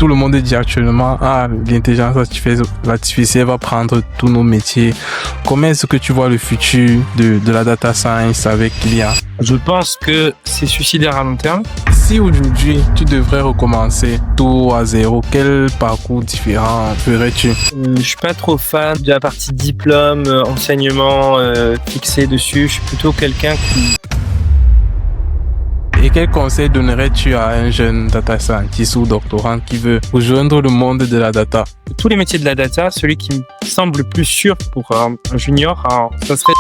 tout le monde dit actuellement, l'intelligence artificielle va prendre tous nos métiers. Comment est-ce que tu vois le futur de la data science avec l'IA? Je pense que c'est suicidaire à long terme. Si aujourd'hui tu devrais recommencer tout à zéro, quel parcours différent ferais-tu? Je suis pas trop fan de la partie diplôme, enseignement fixé dessus. Je suis plutôt quelqu'un qui... Et quel conseil donnerais-tu à un jeune data scientist ou doctorant qui veut rejoindre le monde de la data? Tous les métiers de la data, celui qui me semble le plus sûr pour un junior, alors, ça serait...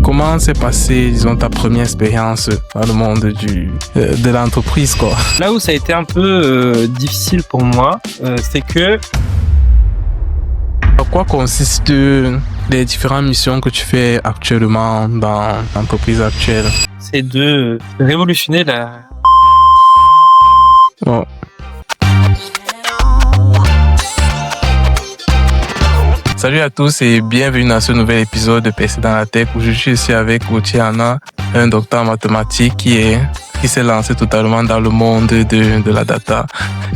Comment s'est passée, disons, ta première expérience dans le monde de l'entreprise, quoi? Là où ça a été un peu difficile pour moi, c'est que... À quoi consistent les différentes missions que tu fais actuellement dans l'entreprise actuelle? C'est de révolutionner la... Bon. Salut à tous et bienvenue dans ce nouvel épisode de PC dans la Tech où je suis ici avec Gauthier Anna, un docteur en mathématiques qui s'est lancé totalement dans le monde de la data.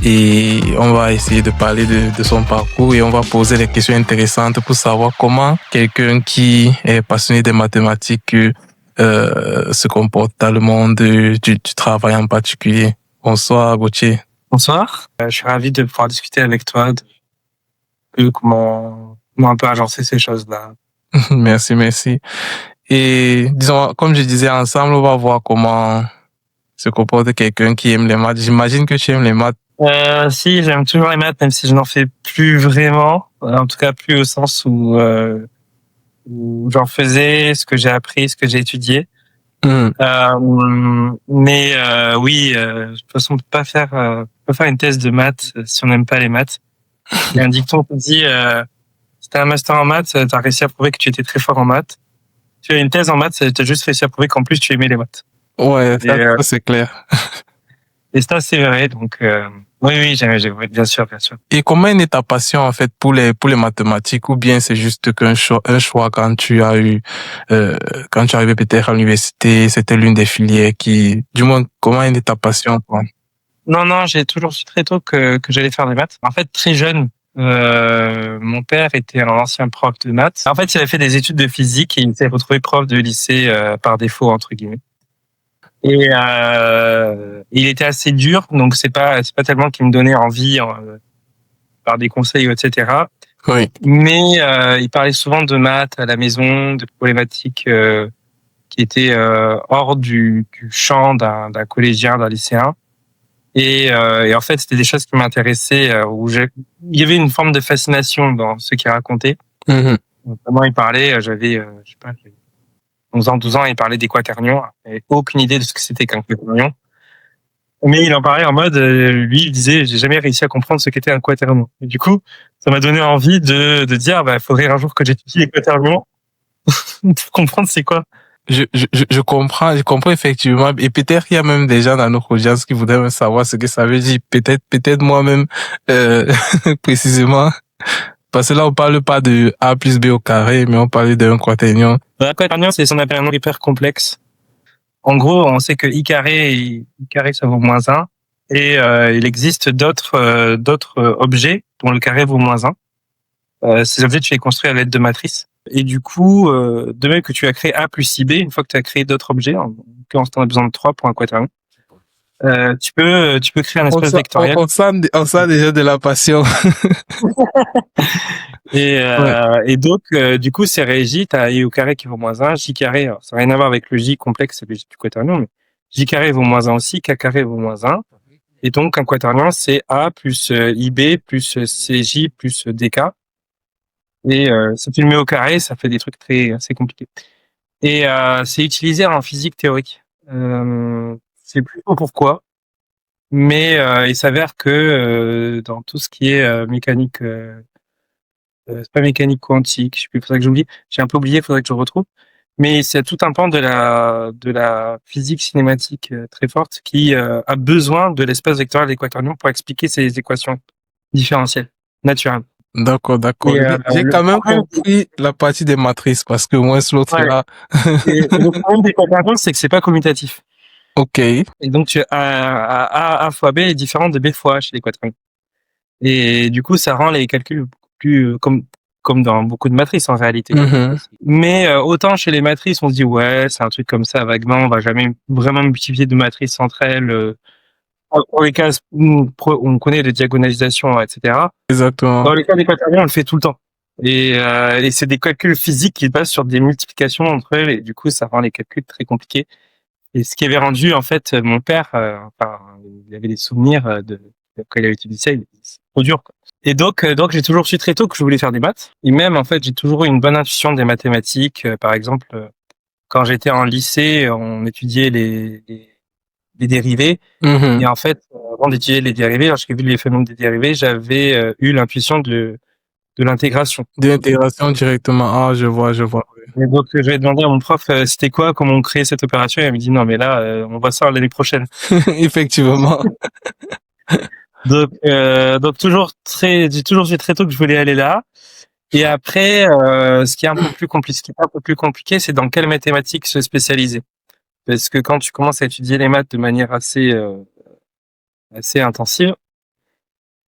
Et on va essayer de parler de son parcours et on va poser des questions intéressantes pour savoir comment quelqu'un qui est passionné des mathématiques se comporte dans le monde du travail en particulier. Bonsoir Gauthier. Bonsoir. Je suis ravi de pouvoir discuter avec toi de comment un peu agencer ces choses-là. Merci. Et disons, comme je disais, ensemble, on va voir comment se comporte quelqu'un qui aime les maths. J'imagine que tu aimes les maths. Si, j'aime toujours les maths, même si je n'en fais plus vraiment. En tout cas, plus au sens où j'en faisais, ce que j'ai appris, ce que j'ai étudié. Mais oui, de toute façon, on peut pas faire une thèse de maths si on n'aime pas les maths. Il y a un dicton qui dit si t'as un master en maths, t'as réussi à prouver que tu étais très fort en maths. Tu as une thèse en maths, t'as juste réussi à prouver qu'en plus tu aimais les maths. Ouais, ça c'est clair. Et ça, c'est vrai. Donc oui, j'aime, bien sûr. Et comment est née ta passion en fait pour les mathématiques, ou bien c'est juste un choix quand tu as eu quand tu arrivais peut-être à l'université, c'était l'une des filières du moins, comment est née ta passion, quoi? Non, j'ai toujours su très tôt que j'allais faire des maths. En fait, très jeune, mon père était un ancien prof de maths. En fait, il avait fait des études de physique et il s'est retrouvé prof de lycée par défaut, entre guillemets. Et il était assez dur, donc c'est pas tellement qu'il me donnait envie par des conseils, etc. Oui. Mais il parlait souvent de maths à la maison, de problématiques qui étaient hors du champ d'un collégien, d'un lycéen. Et en fait, c'était des choses qui m'intéressaient, il y avait une forme de fascination dans ce qu'il racontait. Mm-hmm. Notamment, il parlait, j'avais 11 ans, 12 ans, il parlait des quaternions. J'avais aucune idée de ce que c'était qu'un quaternion. Mais il en parlait en mode, lui, il disait, j'ai jamais réussi à comprendre ce qu'était un quaternion. Et du coup, ça m'a donné envie de dire, faudrait un jour que j'étudie les quaternions pour comprendre c'est quoi. Je comprends effectivement, et peut-être il y a même des gens dans notre audience qui voudraient même savoir ce que ça veut dire. Peut-être moi-même, précisément. Parce que là, on parle pas de A plus B au carré, mais on parle d'un quaternion. Un quaternion, c'est ce qu'on appelle un nombre hyper complexe. En gros, on sait que I carré, ça vaut moins 1. Et il existe d'autres objets dont le carré vaut moins 1. Ces objets, tu les construis à l'aide de matrices. Et du coup, de même que tu as créé A plus IB, une fois que tu as créé d'autres objets, en l'occurrence, tu en as besoin de 3 pour un quaternion, tu peux créer un espace vectoriel. On sent déjà de la passion. Et donc, du coup, c'est régi, tu as I au carré qui vaut moins 1, J carré, alors, ça n'a rien à voir avec le J complexe, c'est le J du quaternion, mais J carré vaut moins 1 aussi, K carré vaut moins 1. Et donc, un quaternion, c'est A plus IB plus CJ plus DK. Et si tu le mets au carré, ça fait des trucs assez compliqués. Et c'est utilisé en physique théorique. C'est plus pourquoi, mais il s'avère que dans tout ce qui est mécanique, c'est pas mécanique quantique, je sais plus, faudrait que j'oublie. J'ai un peu oublié, faudrait que je retrouve. Mais c'est tout un pan de la physique cinématique très forte qui a besoin de l'espace vectoriel des quaternions pour expliquer ces équations différentielles naturelles. D'accord. J'ai quand même compris la partie des matrices parce que moi, l'autre là. Et le problème des quaternions, c'est que c'est pas commutatif. Ok. Et donc, A fois B est différent de B fois H chez les quaternions. Et du coup, ça rend les calculs beaucoup plus comme dans beaucoup de matrices en réalité. Mhm. Mais autant chez les matrices, on se dit ouais, c'est un truc comme ça vaguement, on va jamais vraiment multiplier deux matrices entre elles. Pour les cas où on connaît les diagonalisations, etc. Exactement. Dans les cas des quaternions, on le fait tout le temps. Et c'est des calculs physiques qui basent sur des multiplications entre elles, et du coup, ça rend les calculs très compliqués. Et ce qui avait rendu, en fait, mon père, enfin, il avait des souvenirs quand il avait étudié ça, c'est trop dur, quoi. Et donc, j'ai toujours su très tôt que je voulais faire des maths. Et même, en fait, j'ai toujours eu une bonne intuition des mathématiques. Par exemple, quand j'étais en lycée, on étudiait les dérivés. Mhm. Et en fait, avant d'étudier les dérivés, lorsque j'ai vu les phénomènes des dérivés, j'avais eu l'intuition de l'intégration. De l'intégration directement. Ah, je vois, je vois. Et donc, j'avais demandé à mon prof, c'était quoi, comment on créait cette opération, et il m'a dit, non, mais là, on voit ça l'année prochaine. Effectivement. Donc j'ai toujours su très tôt que je voulais aller là. Et après, ce qui est un peu plus compliqué, c'est dans quelle mathématiques se spécialiser. Parce que quand tu commences à étudier les maths de manière assez intensive,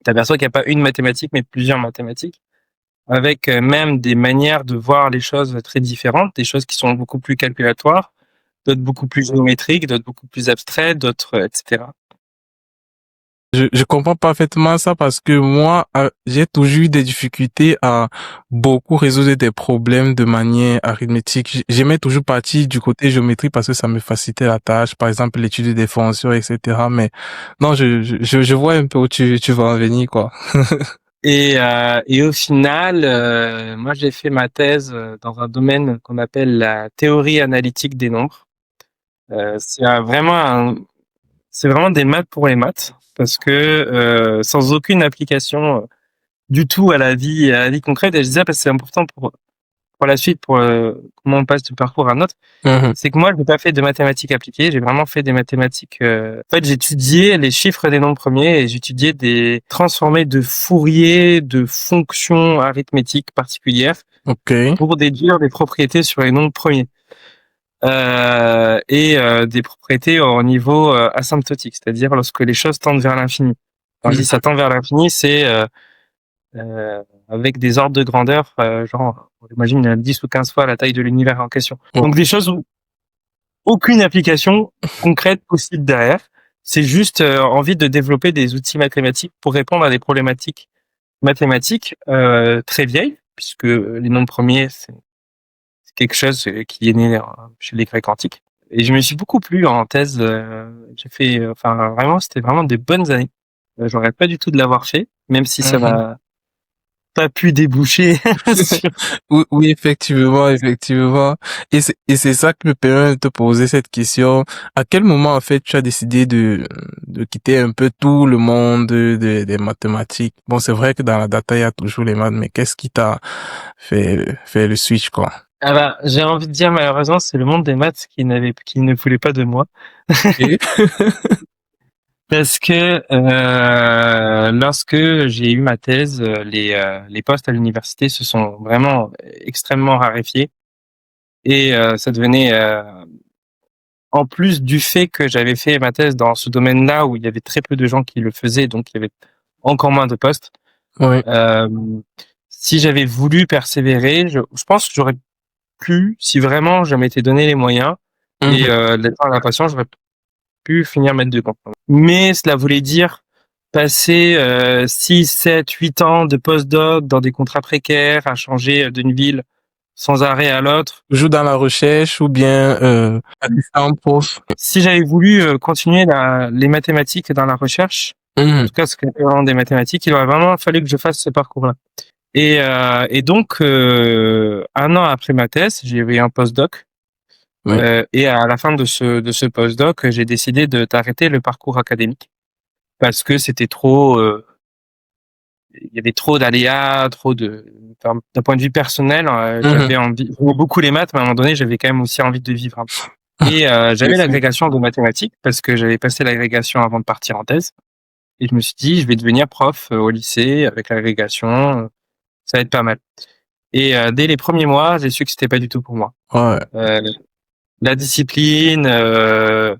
t'aperçois qu'il n'y a pas une mathématique, mais plusieurs mathématiques, avec même des manières de voir les choses très différentes, des choses qui sont beaucoup plus calculatoires, d'autres beaucoup plus géométriques, d'autres beaucoup plus abstraites, d'autres, etc. Je comprends parfaitement ça parce que moi, j'ai toujours eu des difficultés à beaucoup résoudre des problèmes de manière arithmétique. J'aimais toujours partir du côté géométrique parce que ça me facilitait la tâche. Par exemple, l'étude des fonctions, etc. Mais non, je vois un peu où tu vas en venir, quoi. Et au final, moi j'ai fait ma thèse dans un domaine qu'on appelle la théorie analytique des nombres. C'est vraiment des maths pour les maths, parce que sans aucune application du tout à la vie concrète. Et je disais parce que c'est important pour la suite, pour comment on passe du parcours à un autre. Mhm. C'est que moi, je n'ai pas fait de mathématiques appliquées, j'ai vraiment fait des mathématiques. En fait, j'étudiais les chiffres des nombres premiers et j'étudiais des transformés de Fourier de fonctions arithmétiques particulières Ok. pour déduire des propriétés sur les nombres premiers. Des propriétés au niveau asymptotique, c'est-à-dire lorsque les choses tendent vers l'infini. Quand je dis ça tend vers l'infini, c'est avec des ordres de grandeur, genre, on imagine 10 ou 15 fois la taille de l'univers en question. Oh. Donc des choses où aucune application concrète possible derrière. C'est juste envie de développer des outils mathématiques pour répondre à des problématiques mathématiques très vieilles, puisque les nombres premiers, c'est quelque chose qui est né chez les Grecs antiques. Et je me suis beaucoup plu en thèse. J'ai fait, enfin vraiment, c'était vraiment des bonnes années. J'aurais pas du tout de l'avoir fait, même si ça Mhm. m'a pas pu déboucher sur... Oui, oui, effectivement, effectivement. Et c'est ça qui me permet de te poser cette question. À quel moment, en fait, tu as décidé de quitter un peu tout le monde des mathématiques? Bon, c'est vrai que dans la data, il y a toujours les maths, mais qu'est-ce qui t'a fait le switch, quoi? Ah bah, j'ai envie de dire malheureusement, c'est le monde des maths qui ne voulait pas de moi. Et, Parce que lorsque j'ai eu ma thèse, les postes à l'université se sont vraiment extrêmement raréfiés et ça devenait en plus du fait que j'avais fait ma thèse dans ce domaine-là où il y avait très peu de gens qui le faisaient, donc il y avait encore moins de postes. oui. Euh, Si j'avais voulu persévérer, je pense que j'aurais pu, si vraiment je m'étais donné les moyens et Mhm. de la patience, j'aurais pu finir maître de conférences. Mais cela voulait dire passer 6, 7, 8 ans de post-doc dans des contrats précaires, à changer d'une ville sans arrêt à l'autre. Toujours dans la recherche ou bien, assistant prof. Si j'avais voulu continuer les mathématiques dans la recherche, en Mhm. tout cas ce qui est vraiment des mathématiques, il aurait vraiment fallu que je fasse ce parcours-là. Et donc, un an après ma thèse, j'ai eu un post-doc. Oui. Et à la fin de ce post-doc, j'ai décidé d'arrêter le parcours académique parce que c'était trop, il y avait trop d'aléas, enfin, d'un point de vue personnel, Mhm. j'aimais beaucoup les maths, mais à un moment donné, j'avais quand même aussi envie de vivre. Et Je j'avais sais. l'agrégation de mathématiques parce que j'avais passé l'agrégation avant de partir en thèse. Et je me suis dit, je vais devenir prof au lycée avec l'agrégation, ça va être pas mal. Et dès les premiers mois, j'ai su que c'était pas du tout pour moi. Ouais. Euh, la discipline, euh,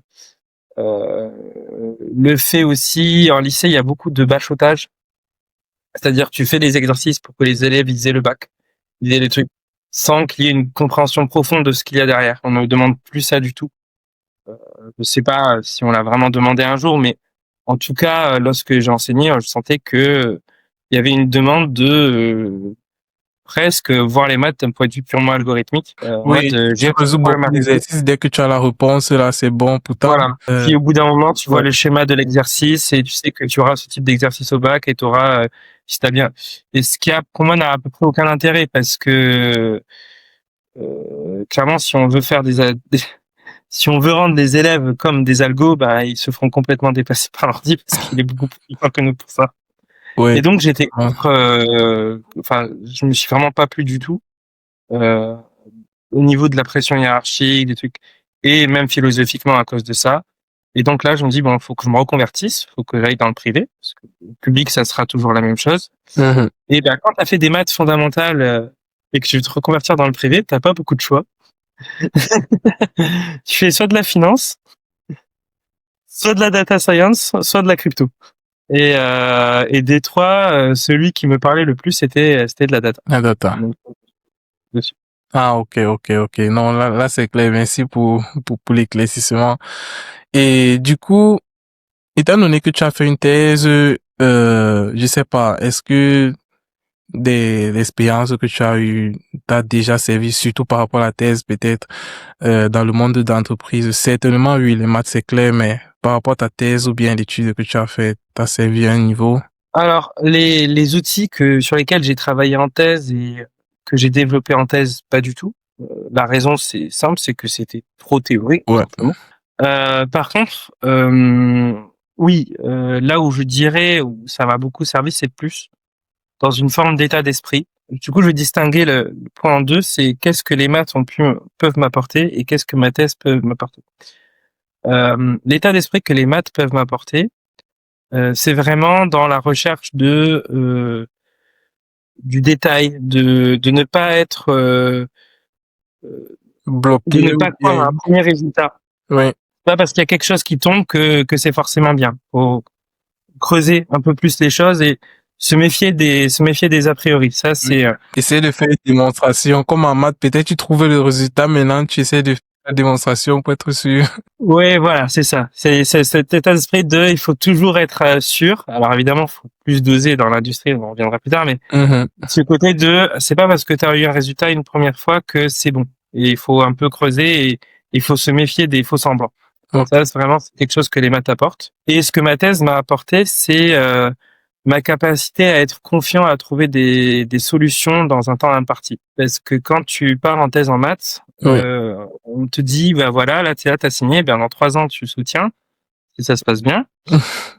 le fait aussi, en lycée, il y a beaucoup de bachotage. C'est-à-dire, tu fais des exercices pour que les élèves ils aient le bac, ils aient les trucs, sans qu'il y ait une compréhension profonde de ce qu'il y a derrière. On ne demande plus ça du tout. Je sais pas si on l'a vraiment demandé un jour, mais en tout cas, lorsque j'ai enseigné, je sentais que il y avait une demande de presque voir les maths d'un point de vue purement algorithmique. En Oui, mode, tu j'ai résous beaucoup d'exercices. Dès que tu as la réponse, là, c'est bon pour toi. voilà. Puis au bout d'un moment, tu vois le schéma de l'exercice et tu sais que tu auras ce type d'exercice au bac et tu auras, si t'as bien. Et ce qui a, pour moi, n'a à peu près aucun intérêt parce que clairement, si on veut faire si on veut rendre les élèves comme des algos, bah ils se feront complètement dépasser par l'ordi parce qu'il est beaucoup plus fort que nous pour ça. Oui. Et donc j'étais enfin, je me suis vraiment pas plu du tout au niveau de la pression hiérarchique, des trucs, et même philosophiquement à cause de ça. Et donc là, je me dis bon, faut que je me reconvertisse, faut que j'aille dans le privé, parce que le public, ça sera toujours la même chose. Et ben quand t'as fait des maths fondamentales et que tu veux te reconvertir dans le privé, t'as pas beaucoup de choix. Tu fais soit de la finance, soit de la data science, soit de la crypto. Et des trois, celui qui me parlait le plus, c'était de la data. La data. Donc, dessus. Ah, ok. Non, là, c'est clair. Merci pour l'éclaircissement. Et du coup, étant donné que tu as fait une thèse, je sais pas, est-ce que l'expérience que tu as eue t'a déjà servi, surtout par rapport à la thèse, peut-être, dans le monde d'entreprise? Certainement, oui, les maths, c'est clair, mais par rapport à ta thèse ou bien l'étude que tu as fait, t'as servi à un niveau? Alors, les outils sur lesquels j'ai travaillé en thèse et que j'ai développé en thèse, pas du tout. La raison, c'est simple, c'est que c'était trop théorique. Ouais. Simplement. Par contre, oui, là où je dirais où ça m'a beaucoup servi, c'est plus dans une forme d'état d'esprit. Du coup, je vais distinguer le point en deux, c'est qu'est-ce que les maths peuvent m'apporter et qu'est-ce que ma thèse peut m'apporter. L'état d'esprit que les maths peuvent m'apporter, c'est vraiment dans la recherche du détail, de ne pas être Bloqué. de ne pas croire à un premier résultat. Oui. Pas parce qu'il y a quelque chose qui tombe que c'est forcément bien. Faut creuser un peu plus les choses et se méfier des a priori. Ça, c'est Essayer de faire une démonstration. Comme en maths, peut-être tu trouvais le résultat, maintenant tu essaies de faire la démonstration pour être sûr. ouais, voilà, c'est ça. C'est cet état d'esprit il faut toujours être sûr. Alors évidemment, il faut plus doser dans l'industrie, on en reviendra plus tard, mais ce côté c'est pas parce que tu as eu un résultat une première fois que c'est bon. Et il faut un peu creuser et il faut se méfier des faux semblants. Ça, c'est vraiment quelque chose que les maths apportent. Et ce que ma thèse m'a apporté, c'est ma capacité à être confiant, à trouver des solutions dans un temps imparti. Parce que quand tu pars en thèse en maths, on te dit, bah voilà, là, t'as signé, ben dans 3 ans, tu soutiens, si ça se passe bien.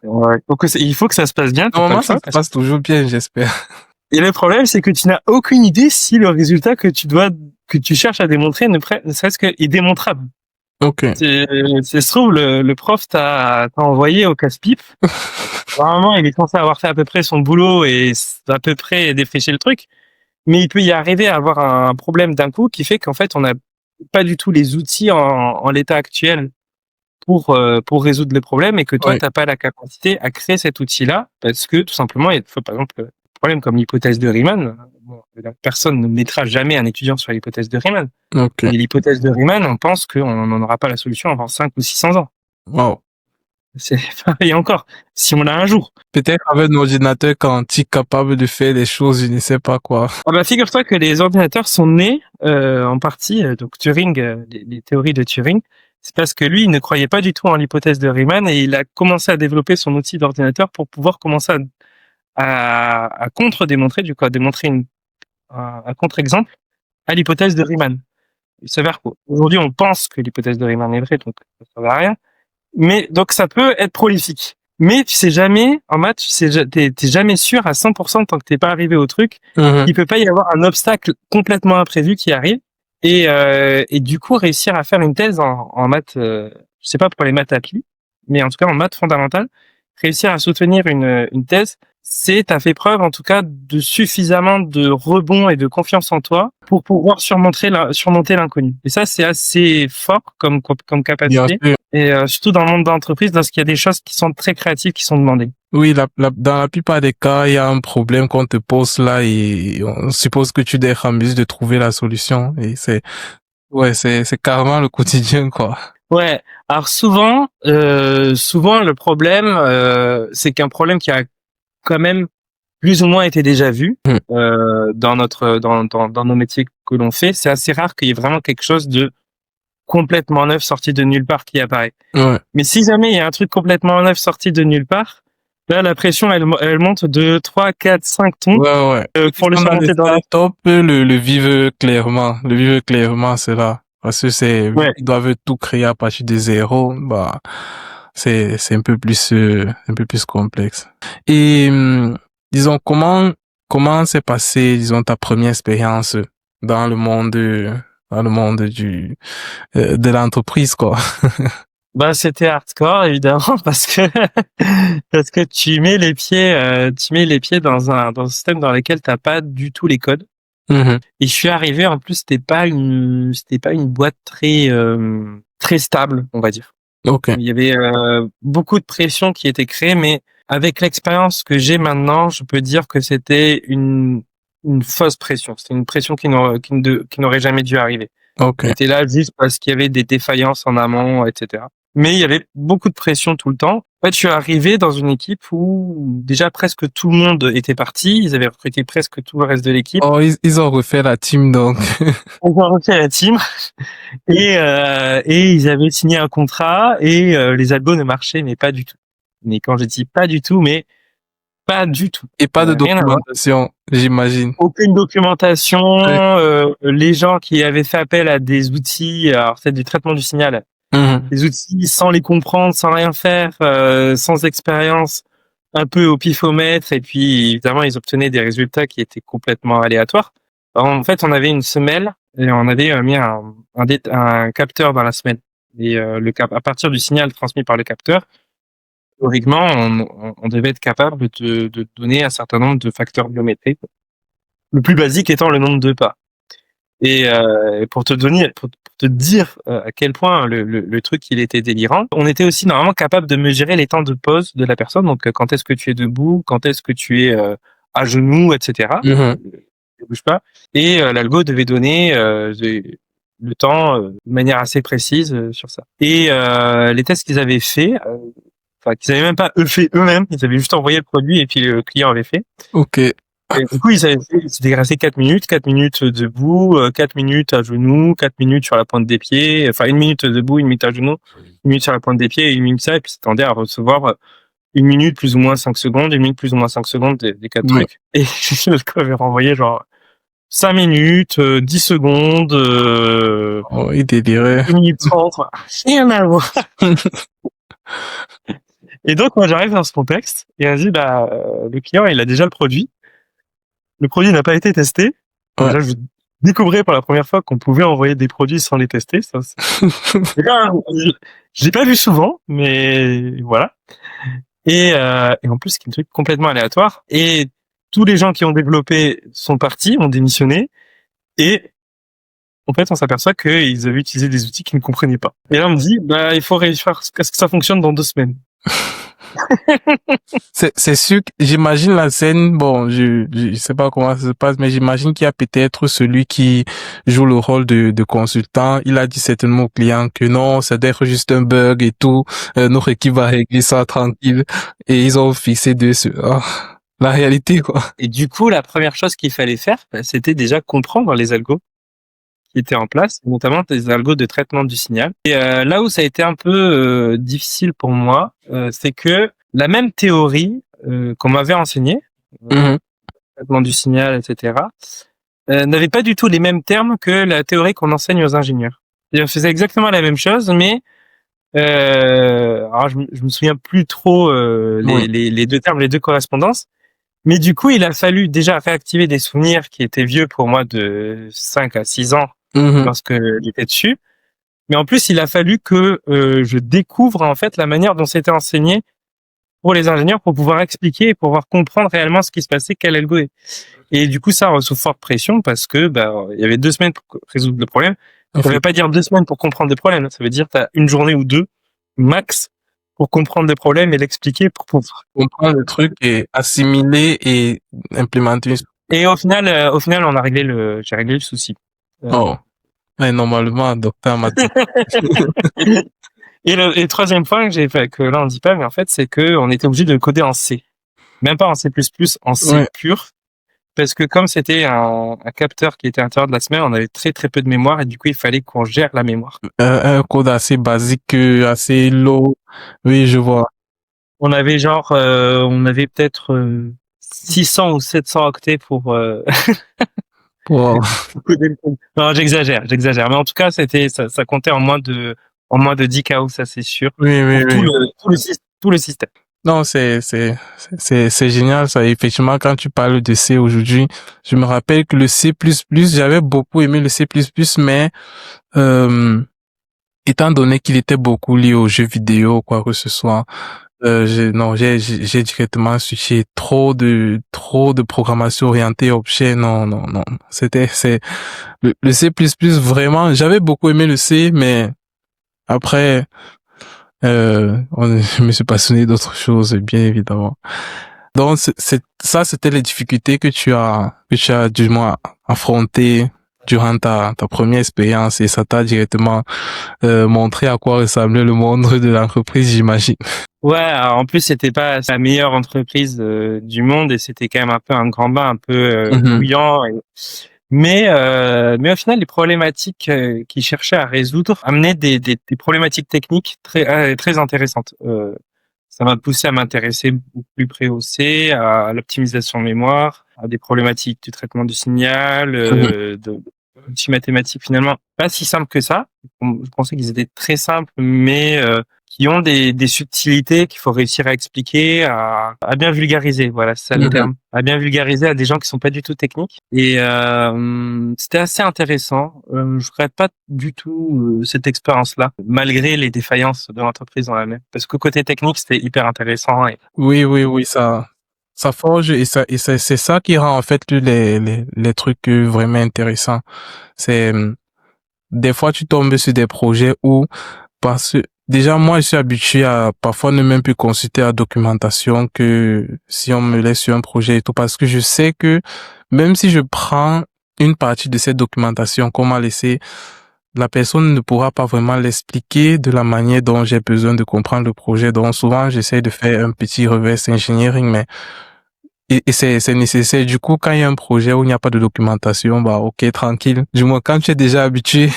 Donc, il faut que ça se passe bien. Normalement, ça se passe toujours bien, j'espère. Et le problème, c'est que tu n'as aucune idée si le résultat que tu cherches à démontrer ne serait-ce qu'il est démontrable. Ok. Se trouve, le prof t'a envoyé au casse-pipe. Normalement, il est censé avoir fait à peu près son boulot et à peu près défricher le truc. Mais il peut y arriver à avoir un problème d'un coup qui fait qu'en fait, on n'a pas du tout les outils en l'état actuel pour résoudre le problème et que toi, t'as pas la capacité à créer cet outil-là parce que tout simplement, il faut par exemple un problème comme l'hypothèse de Riemann. Bon, personne ne mettra jamais un étudiant sur l'hypothèse de Riemann. Ok. Et l'hypothèse de Riemann, on pense qu'on n'en aura pas la solution avant 5 ou 600 ans. Wow. C'est pareil encore, si on l'a un jour. Peut-être avec un ordinateur quantique capable de faire des choses, je ne sais pas quoi. Ah bah, figure-toi que les ordinateurs sont nés en partie, donc Turing, les théories de Turing, c'est parce que lui, il ne croyait pas du tout en l'hypothèse de Riemann et il a commencé à développer son outil d'ordinateur pour pouvoir commencer à contre-démontrer, du coup, à démontrer un contre-exemple à l'hypothèse de Riemann. Il s'avère qu'aujourd'hui, on pense que l'hypothèse de Riemann est vraie, donc ça ne sert à rien. Mais donc ça peut être prolifique. Mais tu sais jamais, en maths, t'es jamais sûr à 100% tant que t'es pas arrivé au truc. Il peut pas y avoir un obstacle complètement imprévu qui arrive. Et du coup, réussir à faire une thèse en maths, je sais pas pour les maths applis, mais en tout cas en maths fondamentales, réussir à soutenir une thèse, c'est t'as fait preuve en tout cas de suffisamment de rebond et de confiance en toi pour pouvoir surmonter l'inconnu. Et ça, c'est assez fort comme Bien capacité. sûr. Et surtout dans le monde de l'entreprise, lorsqu'il y a des choses qui sont très créatives, qui sont demandées. Oui, dans la plupart des cas, il y a un problème qu'on te pose là et on suppose que tu dois être en mesure de trouver la solution. Et c'est carrément le quotidien, quoi. Ouais. Alors souvent le problème, c'est qu'un problème qui a quand même plus ou moins été déjà vu dans nos métiers que l'on fait. C'est assez rare qu'il y ait vraiment quelque chose de complètement neuf sorti de nulle part qui apparaît. Ouais. Mais si jamais il y a un truc complètement neuf sorti de nulle part, là la pression elle monte de 3, 4, 5 tons Ouais. pour le Dans les surmonter dans la... startups, le vivent clairement. Le vivent clairement, c'est là. Parce que Ouais. ils doivent tout créer à partir de zéro. Bah, c'est un peu plus complexe. Et, disons, comment s'est passée, disons, ta première expérience dans le monde, de l'entreprise, quoi? Bah c'était hardcore évidemment parce que tu mets les pieds dans un système dans lequel t'as pas du tout les codes. Mhm. Et je suis arrivé, en plus c'était pas une boîte très stable, on va dire. Ok. Il y avait beaucoup de pression qui était créée, mais avec l'expérience que j'ai maintenant, je peux dire que c'était une fausse pression. C'était une pression qui n'aurait jamais dû arriver. Ok. On était là juste parce qu'il y avait des défaillances en amont, etc. Mais il y avait beaucoup de pression tout le temps. En fait, je suis arrivé dans une équipe où déjà presque tout le monde était parti. Ils avaient recruté presque tout le reste de l'équipe. Oh, ils ont refait la team, donc. On a refait la team et ils avaient signé un contrat et les algos ne marchaient mais pas du tout. Mais quand je dis pas du tout, mais pas du tout. Et pas de Rien à voir. documentation, j'imagine. Aucune documentation. Ouais. Les gens qui avaient fait appel à des outils, alors c'est du traitement du signal, Mhm. des outils sans les comprendre, sans rien faire, sans expérience, un peu au pifomètre, et puis évidemment ils obtenaient des résultats qui étaient complètement aléatoires. Alors, en fait, on avait une semelle et on avait mis un capteur dans la semelle. Et à partir du signal transmis par le capteur, théoriquement, on devait être capable de donner un certain nombre de facteurs biométriques. Le plus basique étant le nombre de pas. Et pour te dire à quel point le truc il était délirant, on était aussi normalement capable de mesurer les temps de pause de la personne. Donc quand est-ce que tu es debout, quand est-ce que tu es à genoux, etc. Mhm. Ne bouge pas. Et l'algo devait donner le temps de manière assez précise sur ça. Et les tests qu'ils avaient fait, enfin qu'ils avaient même pas fait eux-mêmes, ils avaient juste envoyé le produit et puis le client avait fait. Ok. Et du coup, c'était resté 4 minutes debout, 4 minutes à genoux, 4 minutes sur la pointe des pieds, enfin 1 minute debout, 1 minute à genoux, 1 minute sur la pointe des pieds et 1 minute ça, et puis s'attendait à recevoir 1 minute plus ou moins 5 secondes, 1 minute plus ou moins 5 secondes des 4 Ouais. trucs. Et le coup avait renvoyé genre 5 minutes, 10 secondes, Oh, il délirait. 1 minute 30, rien à voir. Et donc, moi, j'arrive dans ce contexte, et on dit, le client, il a déjà le produit. Le produit n'a pas été testé. Ouais. Déjà, je découvrais pour la première fois qu'on pouvait envoyer des produits sans les tester. Ça, je l'ai pas vu souvent, mais voilà. Et en plus, c'est un truc complètement aléatoire. Et tous les gens qui ont développé sont partis, ont démissionné. Et en fait, on s'aperçoit qu'ils avaient utilisé des outils qu'ils ne comprenaient pas. Et là, on me dit, il faut réussir à ce que ça fonctionne dans 2 semaines. C'est sûr que j'imagine la scène, bon, je sais pas comment ça se passe, mais j'imagine qu'il y a peut-être celui qui joue le rôle de consultant. Il a dit certainement au client que non, ça doit être juste un bug et tout. Notre équipe va régler ça tranquille. Et ils ont fixé la réalité, quoi. Et du coup, la première chose qu'il fallait faire, c'était déjà comprendre les algos qui étaient en place, notamment des algos de traitement du signal. Et là où ça a été un peu difficile pour moi, c'est que la même théorie qu'on m'avait enseignée, traitement du signal, etc., n'avait pas du tout les mêmes termes que la théorie qu'on enseigne aux ingénieurs. Et on faisait exactement la même chose, mais alors je me souviens plus trop les deux termes, les deux correspondances. Mais du coup, il a fallu déjà réactiver des souvenirs qui étaient vieux pour moi de 5 à 6 ans lorsque j'étais dessus. Mais en plus, il a fallu que je découvre en fait la manière dont c'était enseigné pour les ingénieurs pour pouvoir expliquer et pouvoir comprendre réellement ce qui se passait, quel algo est. Et du coup, ça sous forte pression parce que il y avait 2 semaines pour résoudre le problème. Ça veut pas dire 2 semaines pour comprendre le problème. Ça veut dire t'as une journée ou deux max pour comprendre le problème et l'expliquer pour pouvoir Comprendre le truc et assimiler et implémenter. Et au final, j'ai réglé le souci. Oh. Ouais, normalement, docteur mathématique. Et le troisième point que j'ai fait, que là on dit pas, mais en fait, c'est que on était obligé de coder en C. Même pas en C++, en C Ouais. pur. Parce que comme c'était un capteur qui était à l'intérieur de la semelle, on avait très très peu de mémoire et du coup, il fallait qu'on gère la mémoire. Un code assez basique, assez low. Oui, je vois. On avait on avait peut-être 600 ou 700 octets pour Wow. coder le code. Non, j'exagère. Mais en tout cas, ça comptait en moins de 10 KO, ça c'est sûr, Oui, oui, pour oui. tout le système. Non, c'est génial, ça. Effectivement, quand tu parles de C aujourd'hui, je me rappelle que le C++, j'avais beaucoup aimé le C++, mais, étant donné qu'il était beaucoup lié aux jeux vidéo, quoi que ce soit, j'ai directement switché trop de programmation orientée objet. Non, non, non. C'est le C++ vraiment. J'avais beaucoup aimé le C, mais après, je me suis passionné d'autres choses, bien évidemment. Donc, ça, c'était les difficultés que tu as du moins affrontées durant ta première expérience et ça t'a directement montré à quoi ressemblait le monde de l'entreprise, j'imagine. Ouais, alors, en plus c'était pas la meilleure entreprise du monde et c'était quand même un peu un grand bain, un peu Mhm. bouillant. Mais au final, les problématiques qu'ils cherchaient à résoudre amenaient des problématiques techniques très intéressantes. Ça m'a poussé à m'intéresser beaucoup plus près au C, à l'optimisation de mémoire, à des problématiques du traitement du signal, Mhm. d'outils mathématiques finalement pas si simples que ça. Je pensais qu'ils étaient très simples, mais qui ont des subtilités qu'il faut réussir à expliquer, à bien vulgariser. Voilà, c'est ça le Mhm. terme. À bien vulgariser à des gens qui sont pas du tout techniques. Et c'était assez intéressant. Je regrette pas du tout cette expérience-là, malgré les défaillances de l'entreprise dans la même. Parce que côté technique, c'était hyper intéressant. Et... Oui, oui, oui, ça forge et c'est ça qui rend en fait les trucs vraiment intéressants. C'est, des fois tu tombes sur des projets où, parce que déjà moi je suis habitué à parfois ne même plus consulter la documentation que si on me laisse sur un projet et tout, parce que je sais que même si je prends une partie de cette documentation qu'on m'a laissée, la personne ne pourra pas vraiment l'expliquer de la manière dont j'ai besoin de comprendre le projet. Donc souvent, j'essaie de faire un petit reverse engineering, mais et c'est nécessaire. Du coup, quand il y a un projet où il n'y a pas de documentation, bah ok, tranquille. Du moins, quand tu es déjà habitué,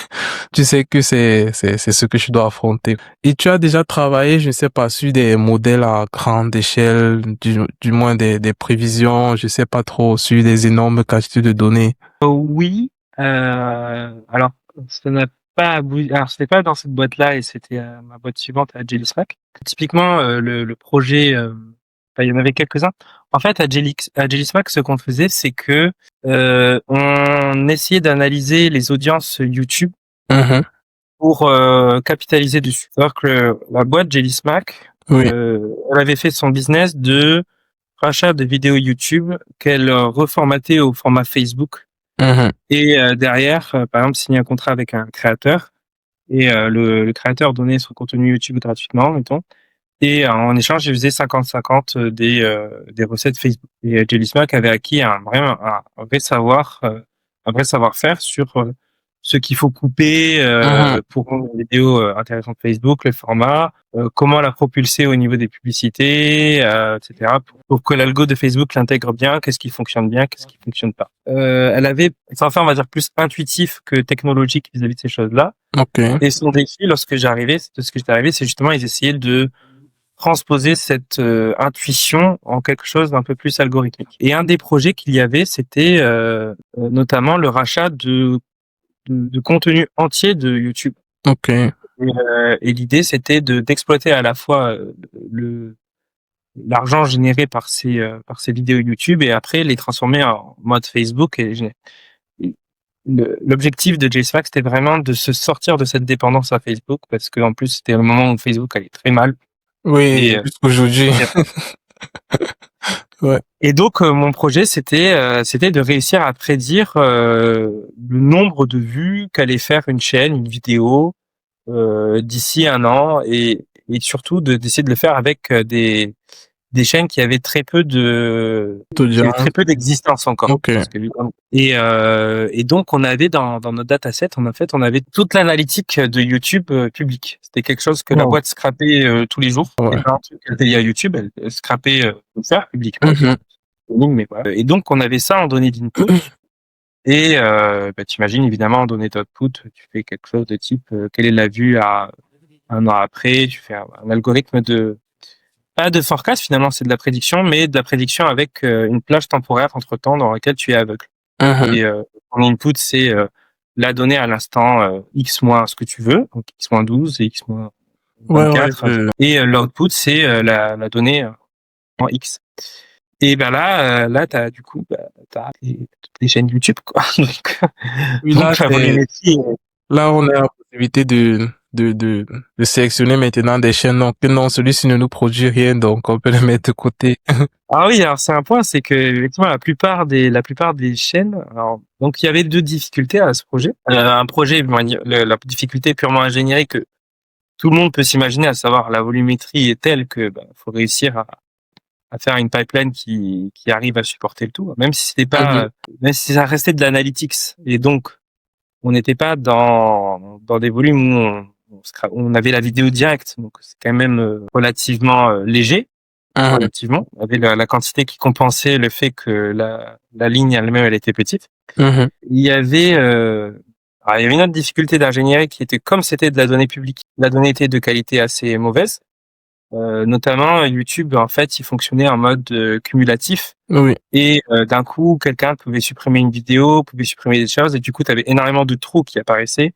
tu sais que c'est ce que tu dois affronter. Et tu as déjà travaillé, je ne sais pas, sur des modèles à grande échelle, du moins des prévisions, je sais pas trop, sur des énormes quantités de données. Oui. Alors, ça n'a pas abouti. Alors, c'était pas dans cette boîte-là et c'était ma boîte suivante à Jellismack. Typiquement, le projet, il y en avait quelques-uns. En fait, à Jellismack, ce qu'on faisait, c'est que on essayait d'analyser les audiences YouTube Mhm. pour capitaliser dessus. C'est-à-dire que la boîte Jellismack, Oui. elle avait fait son business de rachat de vidéos YouTube qu'elle reformatait au format Facebook. Mhm. Et derrière, par exemple, signer un contrat avec un créateur et le créateur donnait son contenu YouTube gratuitement, mettons. Et en échange, il faisait 50-50 des recettes Facebook. Et Jelly Smack avait acquis un vrai savoir, un vrai savoir-faire sur ce qu'il faut couper Mhm. pour rendre une vidéo intéressante Facebook, le format, comment la propulser au niveau des publicités, etc. Pour que l'algo de Facebook l'intègre bien, qu'est-ce qui fonctionne bien, qu'est-ce qui fonctionne pas. Elle avait un savoir-faire, on va dire, plus intuitif que technologique vis-à-vis de ces choses-là. Ok. Et son défi, lorsque j'étais arrivé, c'est justement, ils essayaient de transposer cette intuition en quelque chose d'un peu plus algorithmique. Et un des projets qu'il y avait, c'était notamment le rachat de contenu entier de YouTube. Ok. Et l'idée, c'était d'exploiter à la fois le l'argent généré par ces vidéos YouTube et après les transformer en mode Facebook. L'objectif de JSFAC, c'était vraiment de se sortir de cette dépendance à Facebook parce qu'en plus, c'était le moment où Facebook allait très mal. Oui, Et, jusqu'aujourd'hui. Ouais. et donc, mon projet, c'était de réussir à prédire le nombre de vues qu'allait faire une chaîne, une vidéo, d'ici un an, et surtout d'essayer de le faire avec des chaînes qui avaient Audience. très peu d'existence encore. Ok. Parce que, et donc, on avait dans notre dataset, on avait toute l'analytique de YouTube public. C'était quelque chose que la Wow. boîte scrapait tous les jours. Ouais. C'était pas un truc qu'elle était lié à YouTube, elle scrapait tout ça publiquement. Mhm. Mais voilà. Et donc, on avait ça en données d'input. Et t'imagines évidemment en données d'output, tu fais quelque chose de type quelle est la vue à un an après, tu fais un algorithme pas de forecast finalement, c'est de la prédiction, mais de la prédiction avec une plage temporaire entre temps dans laquelle tu es aveugle. Mhm. Et ton input, c'est la donnée à l'instant x moins ce que tu veux, donc x moins 12 et x moins Ouais, ouais, 24, et l'output, c'est la donnée en x. Et ben là, t'as du coup, t'as toutes les chaînes YouTube, quoi. oui, Donc la volumétrie. là, on a la possibilité de sélectionner maintenant des chaînes, donc que non, celui-ci ne nous produit rien, donc on peut le mettre de côté. Ah oui, alors c'est un point, c'est que effectivement la plupart des chaînes. Alors, donc il y avait deux difficultés à ce projet. Un projet, la difficulté purement ingénierie que tout le monde peut s'imaginer, à savoir la volumétrie est telle que faut réussir à faire une pipeline qui arrive à supporter le tout, même si c'était Mhm. pas, même si ça restait de l'analytics. Et donc on n'était pas dans des volumes où on avait la vidéo directe, donc c'est quand même relativement léger. Mhm. Relativement. On avait la quantité qui compensait le fait que la ligne elle-même, elle était petite. Mhm. Il y avait, alors, il y avait une autre difficulté d'ingénierie qui était, comme c'était de la donnée publique, la donnée était de qualité assez mauvaise. Notamment, YouTube, en fait, il fonctionnait en mode cumulatif. Oui. Et d'un coup, quelqu'un pouvait supprimer une vidéo, pouvait supprimer des choses, et du coup, tu avais énormément de trous qui apparaissaient.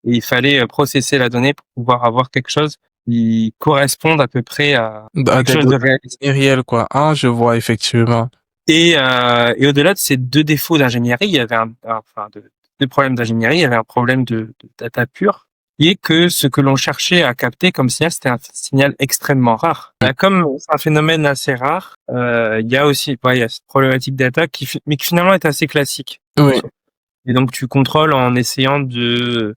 Et il fallait processer la donnée pour pouvoir avoir quelque chose qui corresponde à peu près à À quelque des chose de données réaliste. réelles, quoi. Ah, je vois, effectivement. Et au-delà de ces deux défauts d'ingénierie, il y avait deux problèmes d'ingénierie. Il y avait un problème de data pure, qui est que ce que l'on cherchait à capter comme signal, c'était un signal extrêmement rare. Comme c'est un phénomène assez rare, il y a aussi, il y a cette problématique data mais qui finalement est assez classique. Oui. Et donc tu contrôles en essayant de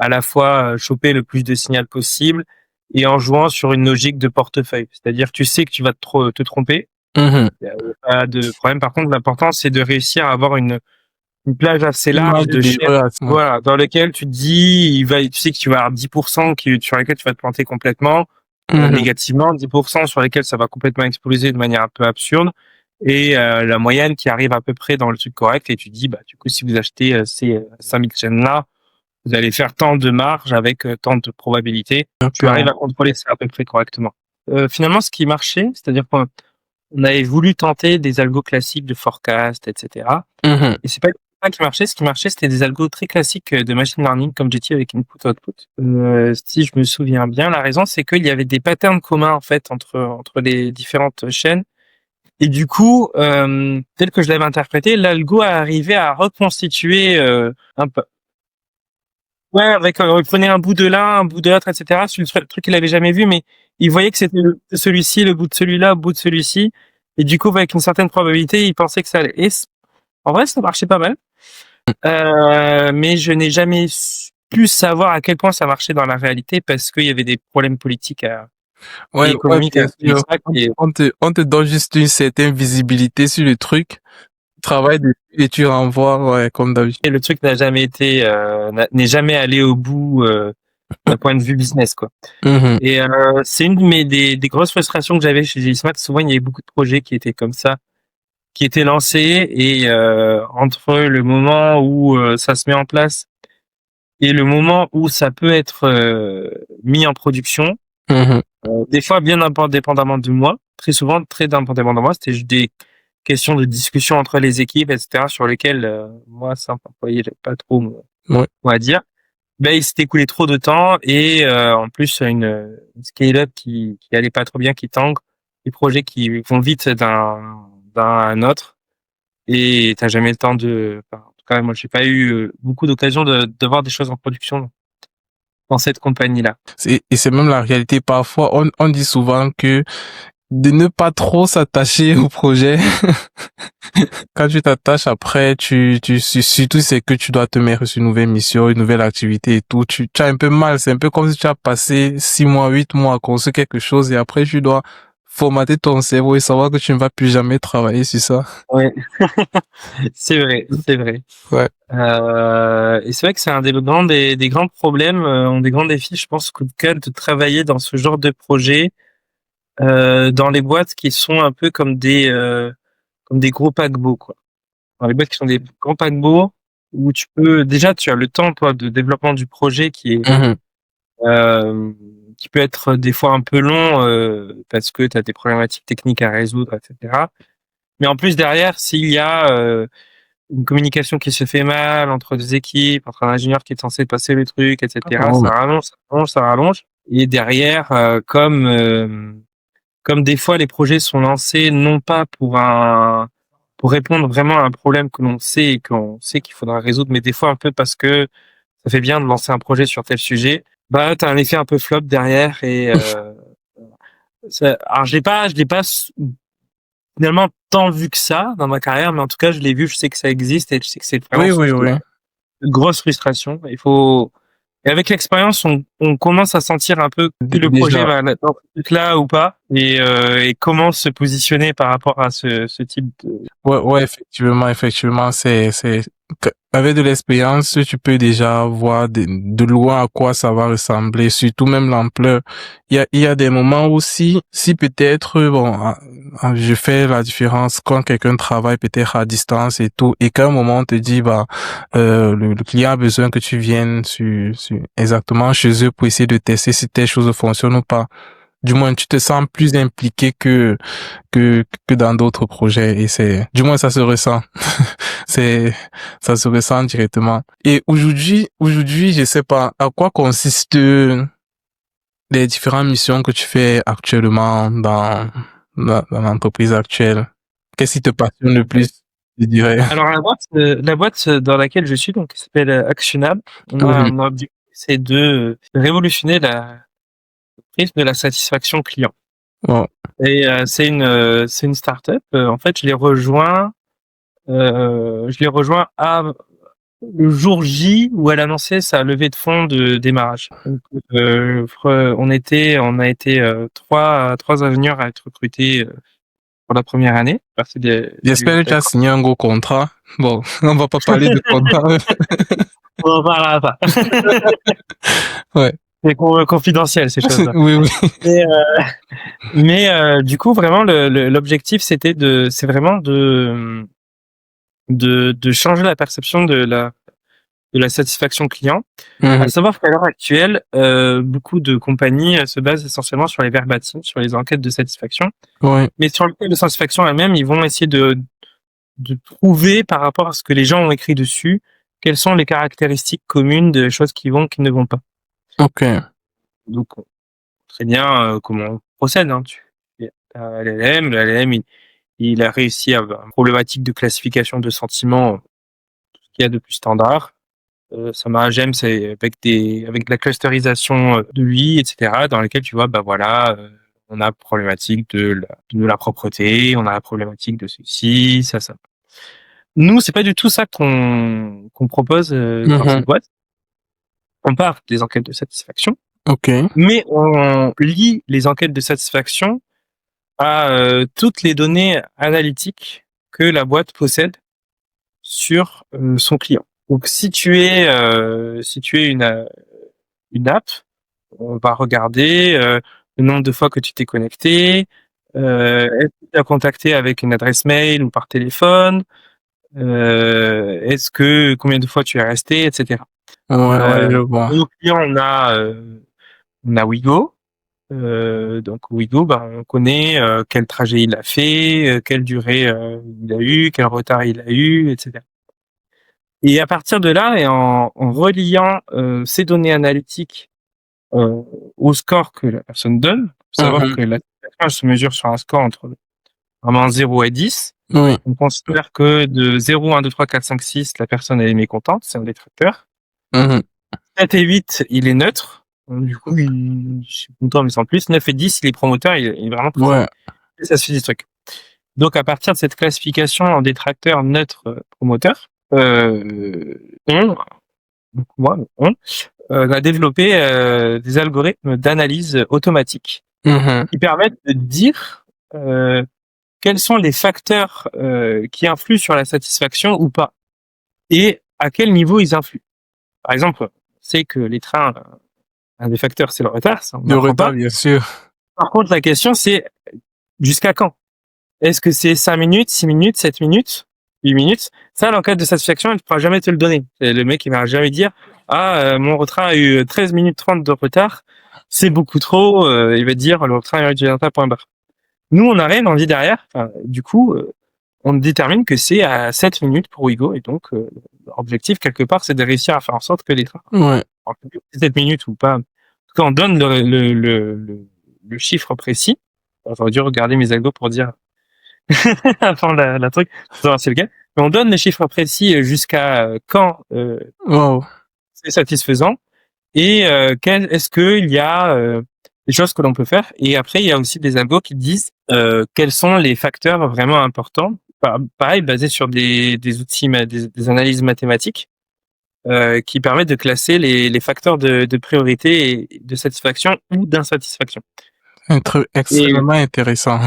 à la fois choper le plus de signal possible et en jouant sur une logique de portefeuille. C'est-à-dire, tu sais que tu vas te tromper. Mhm. Il n'y a pas de problème. Par contre, l'important, c'est de réussir à avoir une plage assez Une large marge de chaînes, d'erreur à ce moment. voilà, dans lequel tu te dis, tu sais que tu vas avoir 10% sur lesquels tu vas te planter complètement, Mhm. négativement, 10% sur lesquels ça va complètement exploser de manière un peu absurde, et la moyenne qui arrive à peu près dans le truc correct, et tu te dis, du coup, si vous achetez ces 5000 chaînes-là, vous allez faire tant de marge avec tant de probabilité. Tu arrives D'accord. à contrôler ça à peu près correctement. Finalement, ce qui marchait, c'est-à-dire qu'on avait voulu tenter des algos classiques de forecast, etc. Mhm. Et c'est pas ça qui marchait. Ce qui marchait, c'était des algos très classiques de machine learning, comme j'ai dit, avec input-output. Si je me souviens bien, la raison, c'est qu'il y avait des patterns communs, en fait, entre les différentes chaînes. Et du coup, tel que je l'avais interprété, l'algo a arrivé à reconstituer un peu. Ouais, avec, il prenait un bout de l'un, un bout de l'autre, etc. sur le truc qu'il avait jamais vu, mais il voyait que c'était celui-ci, le bout de celui-là, le bout de celui-ci. Et du coup, avec une certaine probabilité, il pensait que ça allait. En vrai, ça marchait pas mal. Mais je n'ai jamais pu savoir à quel point ça marchait dans la réalité parce qu'il y avait des problèmes politiques et Ouais, ouais, économiques à bien côté de sûr. ça. On te donne juste une certaine visibilité sur le truc, tu travailles dessus et tu renvoies, ouais, comme d'habitude. Et le truc n'a jamais été, n'est jamais allé au bout d'un point de vue business, quoi. Mhm. Et c'est une de des grosses frustrations que j'avais chez Gismat. Souvent, il y avait beaucoup de projets qui étaient comme ça, qui étaient lancés, et entre le moment où ça se met en place et le moment où ça peut être mis en production, Mhm. des fois bien indépendamment de moi, très souvent très indépendamment de moi, c'était juste des questions de discussion entre les équipes, etc., sur lesquelles moi, simple employé, j'avais pas trop Ouais. on va dire. Ben, il s'était écoulé trop de temps, et en plus une scale-up qui allait pas trop bien, qui tangue, des projets qui vont vite d'un à un autre, et t'as jamais le temps en tout cas, moi, j'ai pas eu beaucoup d'occasion de voir des choses en production. dans cette compagnie-là. Et c'est même la réalité. Parfois, on dit souvent que de ne pas trop s'attacher au projet. Quand tu t'attaches après, surtout c'est que tu dois te mettre sur une nouvelle mission, une nouvelle activité et tout. Tu as un peu mal. C'est un peu comme si tu as passé 6 mois, 8 mois à construire quelque chose et après tu dois formater ton cerveau et savoir que tu ne vas plus jamais travailler sur ça. Ouais. C'est vrai, c'est vrai. Ouais. Et c'est vrai que c'est un des grands problèmes, des grands défis, je pense, qu'au cas de travailler dans ce genre de projet, dans les boîtes qui sont un peu comme des gros paquebots, quoi. Dans les boîtes qui sont des grands paquebots où tu as le temps, toi, de développement du projet qui peut être des fois un peu long, parce que tu as des problématiques techniques à résoudre, etc. Mais en plus derrière, s'il y a une communication qui se fait mal entre deux équipes, entre un ingénieur qui est censé passer le truc, etc., ça rallonge, ça rallonge, ça rallonge. Et derrière, comme des fois les projets sont lancés non pas pour répondre vraiment à un problème que l'on sait et qu'on sait qu'il faudra résoudre, mais des fois un peu parce que ça fait bien de lancer un projet sur tel sujet, bah t'as un effet un peu flop derrière et alors je l'ai pas finalement tant vu que ça dans ma carrière, mais en tout cas je l'ai vu, je sais que ça existe et je sais que c'est vraiment Oui. une grosse frustration. Et avec l'expérience, on commence à sentir un peu si le projet Déjà. va dans ce truc-là ou pas, et comment se positionner par rapport à ce type de... Ouais, effectivement, avec de l'expérience, tu peux déjà voir de loin à quoi ça va ressembler, surtout même l'ampleur. Il y a des moments où si peut-être, bon, je fais la différence quand quelqu'un travaille peut-être à distance et tout, et qu'à un moment on te dit, bah, le client a besoin que tu viennes exactement chez eux pour essayer de tester si telle chose fonctionne ou pas. Du moins, tu te sens plus impliqué que dans d'autres projets et du moins, ça se ressent. Ça se ressent directement. Et aujourd'hui, je sais pas à quoi consistent les différentes missions que tu fais actuellement dans l'entreprise actuelle. Qu'est-ce qui te passionne le plus, je dirais? Alors la boîte dans laquelle je suis, donc qui s'appelle Actionable, on a un objectif, c'est de révolutionner la prise de la satisfaction client. Bon. Et c'est une start-up. En fait, je l'ai rejoint le jour J où elle annonçait sa levée de fonds de démarrage. Donc, on a été trois ingénieurs à être recrutés pour la première année. J'espère que tu as signé un gros contrat. Bon, on va pas parler de contrat. On en parlera pas. Ouais. C'est confidentiel, ces choses-là. Oui. Mais du coup, vraiment, l'objectif, c'est vraiment de changer la perception de la satisfaction client. À savoir qu'à l'heure actuelle, beaucoup de compagnies se basent essentiellement sur les verbatims, sur les enquêtes de satisfaction. Ouais. Mais sur l'enquête de satisfaction elle-même, ils vont essayer de trouver par rapport à ce que les gens ont écrit dessus, quelles sont les caractéristiques communes de choses qui ne vont pas. Ok. Donc, très bien comment on procède. Hein. LLM, le LLM, il a réussi à avoir une problématique de classification de sentiments, tout ce qu'il y a de plus standard. Sama Gem, c'est avec de la clusterisation de lui, etc., dans lesquels tu vois, bah voilà, on a problématique de la propreté, on a la problématique de ceci, ça. Nous, c'est pas du tout ça qu'on propose dans cette boîte. On part des enquêtes de satisfaction. Ok. Mais on lie les enquêtes de satisfaction à toutes les données analytiques que la boîte possède sur son client. Donc, si tu es une app, on va regarder le nombre de fois que tu t'es connecté, est-ce que tu as contacté avec une adresse mail ou par téléphone, combien de fois tu es resté, etc. Ouais, je vois. Nos clients, on a Wigo. Donc Wigo, bah, on connaît quel trajet il a fait, quelle durée il a eu, quel retard il a eu, etc. Et à partir de là, et en reliant ces données analytiques au score que la personne donne, faut savoir que la satisfaction se mesure sur un score entre vraiment 0 et 10. Oui. On considère que de 0, 1, 2, 3, 4, 5, 6, la personne elle est mécontente, c'est un détracteur. 7 et 8, il est neutre. Du coup, je suis content, mais sans plus. 9 et 10, les promoteurs, il est vraiment très Ouais. et ça suffit du truc. Donc, à partir de cette classification en détracteur, neutre, promoteur, on a développé des algorithmes d'analyse automatique qui permettent de dire quels sont les facteurs qui influent sur la satisfaction ou pas et à quel niveau ils influent. Par exemple, on sait que les trains, un des facteurs, c'est le retard, ça on Le n'apprend retard, pas. bien sûr. Par contre, la question, c'est jusqu'à quand? Est-ce que c'est 5 minutes, 6 minutes, 7 minutes, 8 minutes? Ça, l'enquête de satisfaction, elle ne pourra jamais te le donner. Et le mec, il va jamais dire, mon retard a eu 13 minutes 30 de retard. C'est beaucoup trop. Il va te dire, le retard a eu du retard, point barre. Nous, on a rien, on dit derrière. Enfin, du coup, on détermine que c'est à 7 minutes pour Wigo. Et donc, l'objectif, quelque part, c'est de réussir à faire en sorte que les trains, Ouais. 7 minutes ou pas. En tout cas, on donne le chiffre précis. J'aurais dû regarder mes algos pour dire avant la truc, pour savoir si c'est le cas. Mais on donne les chiffres précis jusqu'à quand Wow. c'est satisfaisant et est-ce qu'il y a des choses que l'on peut faire. Et après, il y a aussi des algos qui disent quels sont les facteurs vraiment importants. Pareil, basés sur des outils, des analyses mathématiques qui permettent de classer les facteurs de priorité et de satisfaction ou d'insatisfaction. Un truc extrêmement intéressant.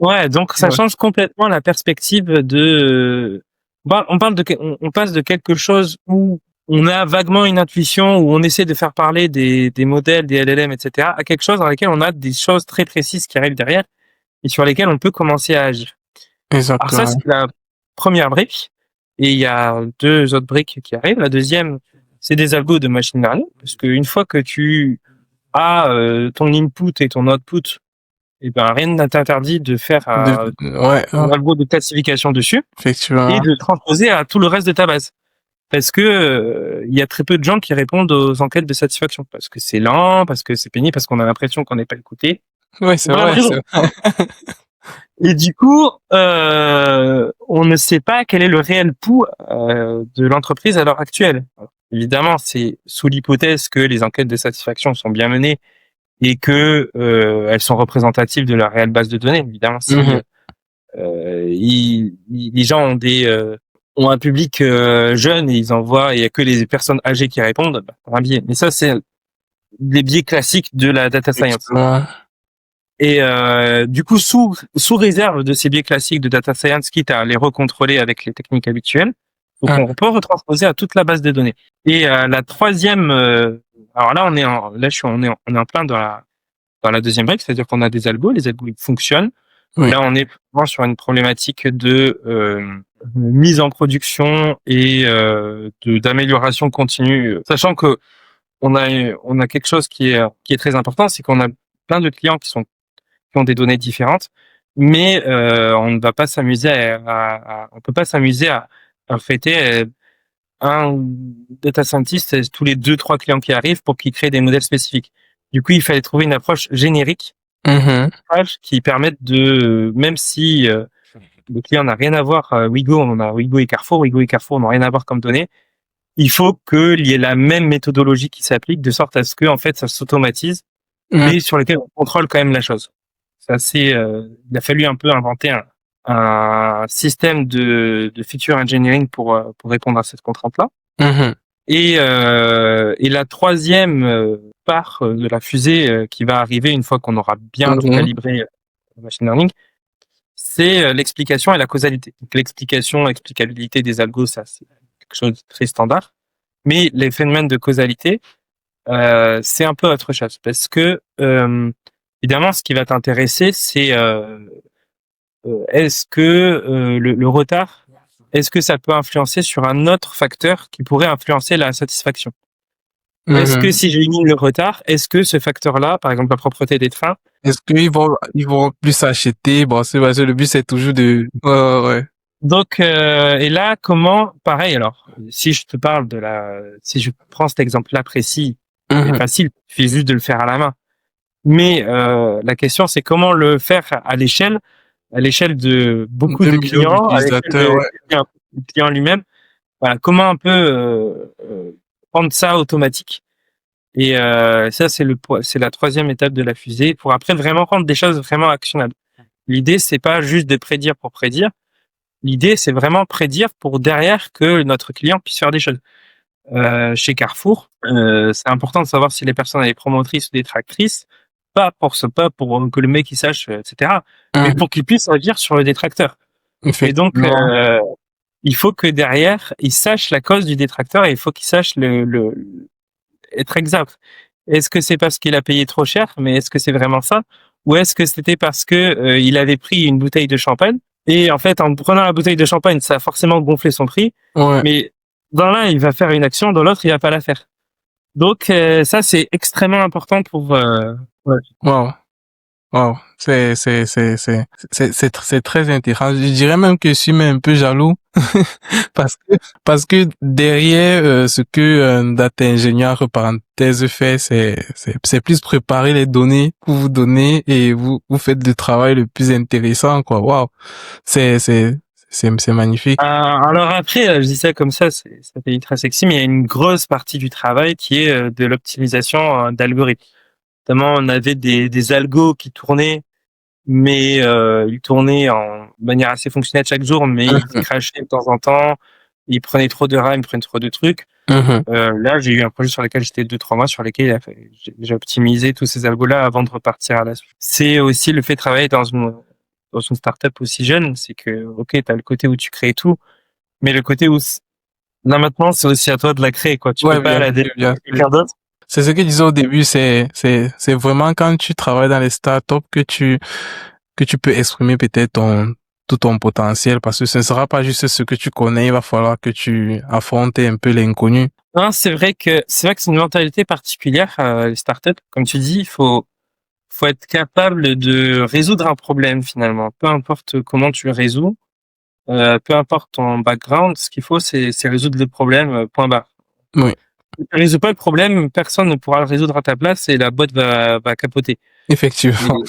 Ouais, donc ça Ouais. change complètement la perspective de. On passe de quelque chose où on a vaguement une intuition, où on essaie de faire parler des modèles, des LLM, etc., à quelque chose dans lequel on a des choses très précises qui arrivent derrière et sur lesquelles on peut commencer à agir. Alors ça, Exactement. c'est la première brique. Et il y a 2 autres briques qui arrivent. La deuxième, c'est des algos de machine learning, parce qu'une fois que tu as ton input et ton output, et ben rien ne t'interdit de faire Ouais, un algo de classification dessus effectivement. et de transposer à tout le reste de ta base. Parce que il y a très peu de gens qui répondent aux enquêtes de satisfaction, parce que c'est lent, parce que c'est pénible, parce qu'on a l'impression qu'on n'est pas écouté. Ouais, c'est Voilà, vrai. raison. Et du coup, on ne sait pas quel est le réel pouls de l'entreprise à l'heure actuelle. Alors, évidemment, c'est sous l'hypothèse que les enquêtes de satisfaction sont bien menées et que elles sont représentatives de la réelle base de données. Évidemment, si les gens ont un public jeune et ils envoient et il y a que les personnes âgées qui répondent, bah, un biais. Mais ça, c'est les biais classiques de la data science. Effectivement. Et du coup, sous réserve de ces biais classiques de data science, quitte à les recontrôler avec les techniques habituelles, donc on peut retransposer à toute la base de données. Et la troisième, alors là, on est en plein dans la deuxième brique, c'est-à-dire qu'on a des algos, les algos ils fonctionnent. Oui. Là, on est vraiment sur une problématique de mise en production et d'amélioration continue, sachant que on a quelque chose qui est très important, c'est qu'on a plein de clients qui ont des données différentes, mais on ne va pas s'amuser on peut pas s'amuser à fêter un data scientist tous les 2-3 clients qui arrivent pour qu'ils créent des modèles spécifiques. Du coup, il fallait trouver une approche générique qui permette de, même si le client n'a rien à voir, Wigo, on a Wigo et Carrefour n'ont rien à voir comme données, il faut qu'il y ait la même méthodologie qui s'applique de sorte à ce que, en fait, ça s'automatise, mais sur lequel on contrôle quand même la chose. C'est assez, il a fallu un peu inventer un système de feature engineering pour répondre à cette contrainte-là. Et la troisième part de la fusée qui va arriver une fois qu'on aura bien calibré le machine learning, c'est l'explication et la causalité. Donc l'explication, l'explicabilité des algos, ça c'est quelque chose de très standard. Mais les phénomènes de causalité, c'est un peu autre chose parce que évidemment, ce qui va t'intéresser, c'est est-ce que le retard, est-ce que ça peut influencer sur un autre facteur qui pourrait influencer la satisfaction? Est-ce que si j'élimine le retard, est-ce que ce facteur-là, par exemple la propreté des trains, est-ce qu'ils vont plus acheter? Bon, c'est parce que le but c'est toujours de. Ouais. Donc et là comment pareil alors si je te parle si je prends cet exemple-là précis, c'est facile, il suffit juste de le faire à la main. Mais la question c'est comment le faire à l'échelle de beaucoup de clients, à l'échelle du client lui-même. Voilà, comment un peu rendre ça automatique Et ça, c'est la troisième étape de la fusée pour après vraiment rendre des choses vraiment actionnables. L'idée, c'est pas juste de prédire pour prédire. L'idée, c'est vraiment prédire pour derrière que notre client puisse faire des choses. Chez Carrefour, c'est important de savoir si les personnes sont promotrices ou détractrices, pas pour que le mec il sache, etc., mais pour qu'il puisse agir sur le détracteur. Et donc, Effectivement. il faut que derrière, il sache la cause du détracteur et il faut qu'il sache être exact. Est-ce que c'est parce qu'il a payé trop cher, mais est-ce que c'est vraiment ça? Ou est-ce que c'était parce que il avait pris une bouteille de champagne et en fait, en prenant la bouteille de champagne, ça a forcément gonflé son prix, Ouais. mais dans l'un, il va faire une action, dans l'autre, il va pas la faire. Donc ça, c'est extrêmement important pour. Ouais. Wow. Wow, c'est très intéressant. Je dirais même que je suis même un peu jaloux parce que, parce que derrière ce que un data ingénieur entre parenthèses fait, c'est plus préparer les données pour vous donner et vous faites le travail le plus intéressant, quoi. Wow. C'est magnifique. Alors après, je dis ça comme ça fait très sexy, mais il y a une grosse partie du travail qui est de l'optimisation d'algorithmes. Notamment, on avait des algos qui tournaient, mais ils tournaient en manière assez fonctionnelle chaque jour, mais ils crashaient de temps en temps. Ils prenaient trop de RAM, ils prenaient trop de trucs. Mhm. Là, j'ai eu un projet sur lequel j'étais 2-3 mois, sur lequel j'ai optimisé tous ces algos-là avant de repartir à la suite. C'est aussi le fait de travailler dans une startup aussi jeune, c'est que, ok, t'as le côté où tu crées tout, mais le côté où là maintenant, c'est aussi à toi de la créer, quoi. Tu peux Ouais, pas bien la sûr, déléguer bien à sûr. quelqu'un d'autre. C'est ce que je disais au début, c'est vraiment quand tu travailles dans les startups que tu peux exprimer peut-être tout ton potentiel parce que ce ne sera pas juste ce que tu connais, il va falloir que tu affrontes un peu l'inconnu. Non, c'est vrai que c'est une mentalité particulière, les startups. Comme tu dis, faut être capable de résoudre un problème finalement. Peu importe comment tu le résous, peu importe ton background, ce qu'il faut, c'est résoudre le problème, point barre. Oui, Si tu résous pas le problème, personne ne pourra le résoudre à ta place et la boîte va capoter. Et, effectivement.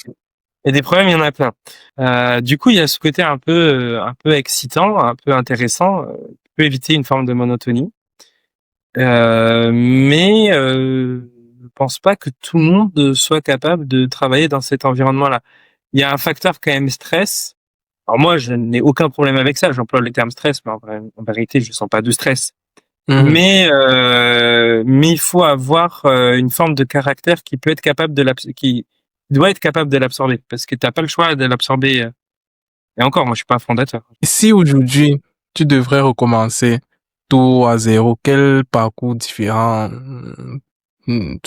et des problèmes, il y en a plein. Du coup, il y a ce côté un peu excitant, un peu intéressant, qui peut éviter une forme de monotonie. Mais je pense pas que tout le monde soit capable de travailler dans cet environnement-là. Il y a un facteur quand même stress. Alors moi, je n'ai aucun problème avec ça. J'emploie le terme stress, mais en vérité, je sens pas de stress. Mhm. Mais il faut avoir une forme de caractère qui peut être capable qui doit être capable de l'absorber, parce que t'as pas le choix de l'absorber. Et encore, moi, je suis pas un fondateur. Si aujourd'hui tu devrais recommencer tout à zéro, quel parcours différent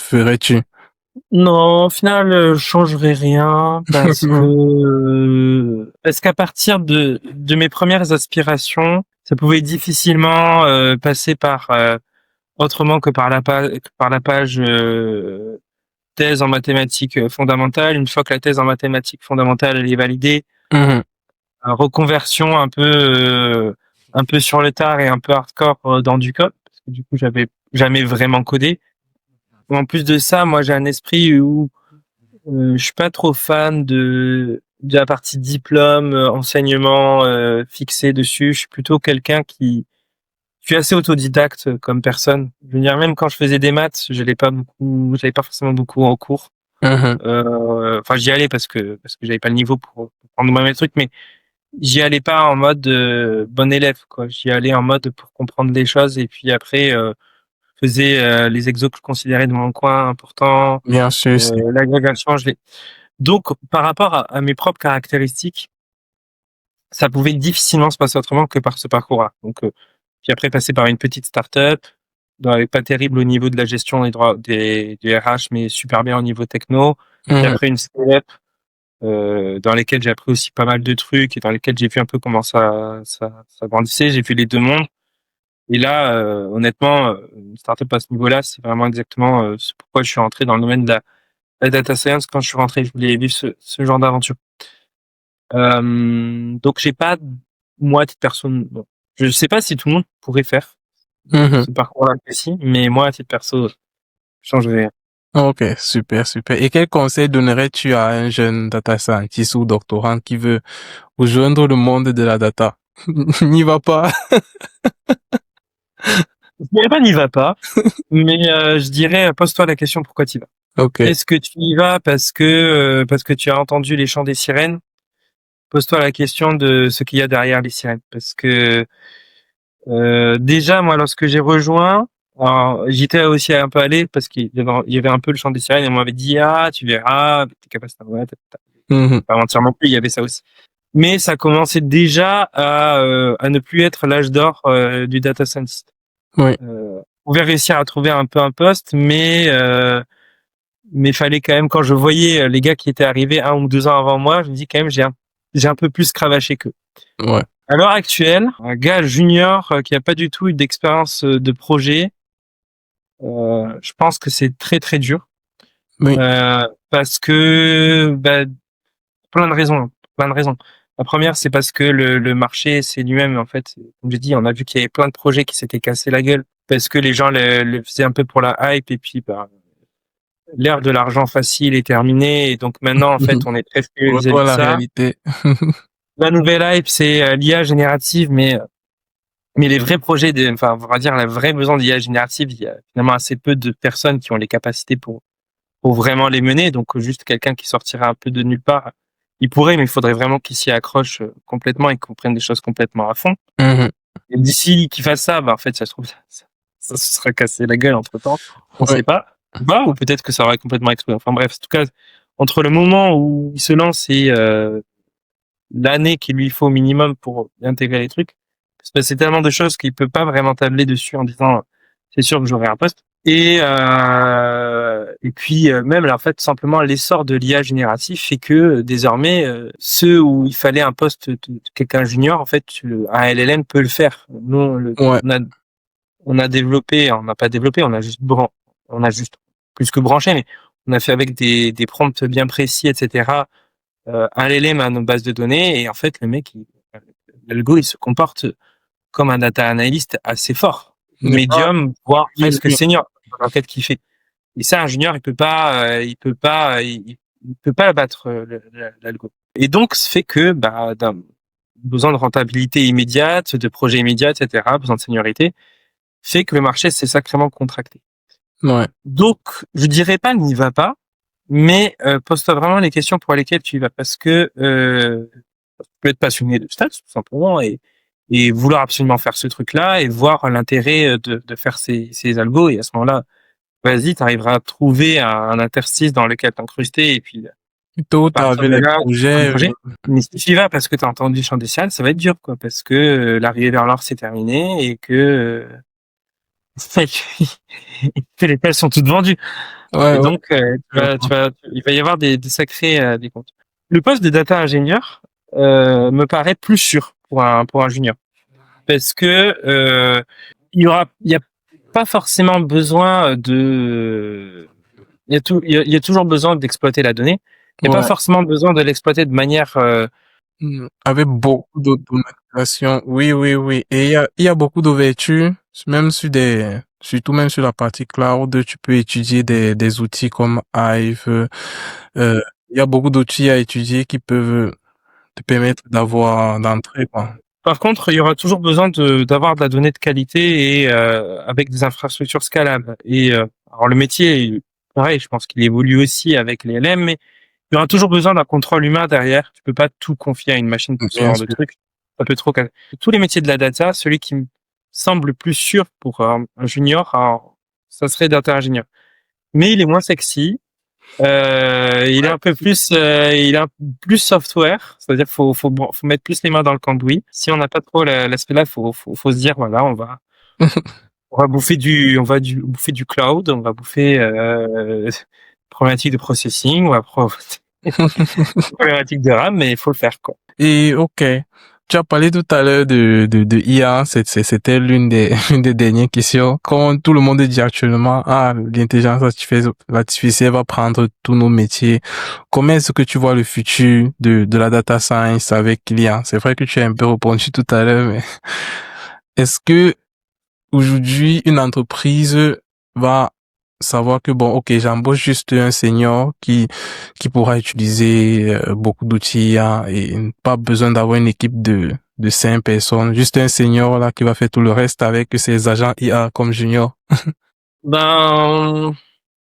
ferais-tu? Non, au final, je changerai rien parce qu'à partir de mes premières aspirations, ça pouvait difficilement passer par autrement que par la page thèse en mathématiques fondamentales. Une fois que la thèse en mathématiques fondamentales elle est validée, Mhm. reconversion un peu sur le tard et un peu hardcore dans du code, parce que du coup j'avais jamais vraiment codé. En plus de ça, moi j'ai un esprit où je suis pas trop fan de la partie diplôme, enseignement fixé dessus. Je suis plutôt quelqu'un qui je suis assez autodidacte comme personne. Je veux dire, même quand je faisais des maths, j'allais pas forcément beaucoup en cours. Mhm. Enfin, j'y allais parce que j'avais pas le niveau pour prendre moi-même les trucs, mais j'y allais pas en mode bon élève, quoi. J'y allais en mode pour comprendre les choses et puis après faisais les exos que je considérais de mon coin importants. Bien sûr, c'est L'agrégation, je l'ai. Donc, par rapport à mes propres caractéristiques, ça pouvait difficilement se passer autrement que par ce parcours-là. Donc, puis après, passer par une petite start-up, pas terrible au niveau de la gestion des droits, du RH, mais super bien au niveau techno. Puis Mhm. après, une scale-up, dans lesquelles j'ai appris aussi pas mal de trucs et dans lesquelles j'ai vu un peu comment ça grandissait. J'ai vu les deux mondes. Et là, honnêtement, une start-up à ce niveau-là, c'est vraiment exactement ce pourquoi je suis rentré dans le domaine de la data science. Quand je suis rentré, je voulais vivre ce genre d'aventure. Donc j'ai pas, moi, à titre personne, bon, je sais pas si tout le monde pourrait faire Mhm. ce parcours-là précis, mais moi, à titre perso, je changerais rien. Ok, super, super. Et quel conseil donnerais-tu à un jeune data scientist ou doctorant qui veut rejoindre le monde de la data? N'y va pas. Je dirais pas n'y va pas, mais je dirais pose-toi la question pourquoi tu y vas. Ok. Est-ce que tu y vas parce que tu as entendu les chants des sirènes? Pose-toi la question de ce qu'il y a derrière les sirènes, parce que déjà moi lorsque j'ai rejoint, alors, j'étais aussi un peu allé parce qu'il y avait un peu le chant des sirènes et on m'avait dit ah tu verras avec tes capacités, ouais, Mhm. pas mentir non plus, il y avait ça aussi. Mais ça commençait déjà à ne plus être l'âge d'or du data scientist. Oui. On pouvait réussir à trouver un peu un poste, mais fallait quand même, quand je voyais les gars qui étaient arrivés 1 ou 2 ans avant moi, je me dis quand même j'ai un peu plus cravaché qu'eux. Ouais. À l'heure actuelle, un gars junior qui a pas du tout eu d'expérience de projet, je pense que c'est très très dur Oui. parce que plein de raisons, plein de raisons. La première, c'est parce que le marché, c'est lui-même, en fait, comme j'ai dit, on a vu qu'il y avait plein de projets qui s'étaient cassés la gueule parce que les gens le faisaient un peu pour la hype et puis l'ère de l'argent facile est terminée et donc maintenant, en fait, on est très frileux Retour vis-à-vis à de la ça. réalité. La nouvelle hype, c'est l'IA générative, mais les vrais projets, enfin, on va dire, le vrai besoin d'IA générative, il y a finalement assez peu de personnes qui ont les capacités pour vraiment les mener. Donc, juste quelqu'un qui sortirait un peu de nulle part, il pourrait, mais il faudrait vraiment qu'il s'y accroche complètement et qu'on prenne des choses complètement à fond. Mhm. Et d'ici qu'il fasse ça, en fait, ça se trouve, ça se sera cassé la gueule entre temps. On Ouais. sait pas. Ou peut-être que ça aurait complètement explosé. Enfin bref, en tout cas, entre le moment où il se lance et l'année qu'il lui faut au minimum pour intégrer les trucs, c'est tellement de choses qu'il peut pas vraiment tabler dessus en disant c'est sûr que j'aurai un poste. Et puis même là, en fait simplement l'essor de l'IA génératif fait que désormais ceux où il fallait un poste de quelqu'un junior, en fait un LLM peut le faire. Nous Ouais. on a développé, on n'a pas développé, on a juste plus que branché, mais on a fait avec des prompts bien précis, etc. Un LLM à nos bases de données et en fait le mec l'algo il se comporte comme un data analyst assez fort, Il n'est pas. médium voire Oui, presque oui. senior dans l'enquête qu'il fait. Et ça un junior il peut pas battre l'algo. Et donc ce fait que d'un besoin de rentabilité immédiate, de projet immédiat, etc. Besoin de seniorité fait que le marché s'est sacrément contracté. Ouais. Donc je dirais pas n'y va pas, mais pose-toi vraiment les questions pour lesquelles tu y vas parce que tu peux être passionné de stats tout simplement et vouloir absolument faire ce truc-là et voir l'intérêt de faire ces algos et à ce moment-là, vas-y, tu arriveras à trouver un interstice dans lequel t'incruster et puis Plutôt, à tu partir avais de les là, tu prends le projets. projet. Mais si tu y vas parce que tu as entendu chanter ciel, ça va être dur quoi parce que l'arrivée vers l'or c'est terminé et que que les pelles sont toutes vendues. Ouais, Et ouais. donc, Je vois. il va y avoir des sacrés décomptes. Le poste de data ingénieur me paraît plus sûr pour un junior, parce que il y a pas forcément besoin de, il y a toujours besoin d'exploiter la donnée. Il n'y a pas Ouais. forcément besoin de l'exploiter de manière Avec beaucoup d'automatisation. Oui, oui, oui. Et il y a beaucoup d'ouverture, même sur surtout même sur la partie cloud, tu peux étudier des outils comme Hive. Euh, il y a beaucoup d'outils à étudier qui peuvent te permettre d'entrer, quoi. Par contre, il y aura toujours besoin d'avoir de la donnée de qualité et avec des infrastructures scalables. Et alors le métier, pareil, je pense qu'il évolue aussi avec les LM, mais il y aura toujours besoin d'un contrôle humain derrière. Tu peux pas tout confier à une machine pour ce Bien genre de sûr. truc. Ça peut trop casser. Tous les métiers de la data, celui qui me semble le plus sûr pour un junior, alors, ça serait data ingénieur. Mais il est moins sexy. Il est un peu plus, il est un peu plus software, c'est-à-dire faut mettre plus les mains dans le cambouis. Si on n'a pas trop l'aspect là, faut se dire voilà, on va bouffer bouffer du cloud, on va bouffer problématique de processing, problématique de RAM, mais il faut le faire quoi. Et ok, tu as parlé tout à l'heure de IA, c'était l'une des, une des dernières questions. Quand tout le monde dit actuellement, ah, l'intelligence artificielle va prendre tous nos métiers, comment est-ce que tu vois le futur de la data science avec l'IA? C'est vrai que tu as un peu répondu tout à l'heure, mais est-ce que aujourd'hui une entreprise va savoir que bon, ok, j'embauche juste un senior qui pourra utiliser beaucoup d'outils IA et pas besoin d'avoir une équipe de 5 personnes, juste un senior là qui va faire tout le reste avec ses agents IA comme junior? Ben,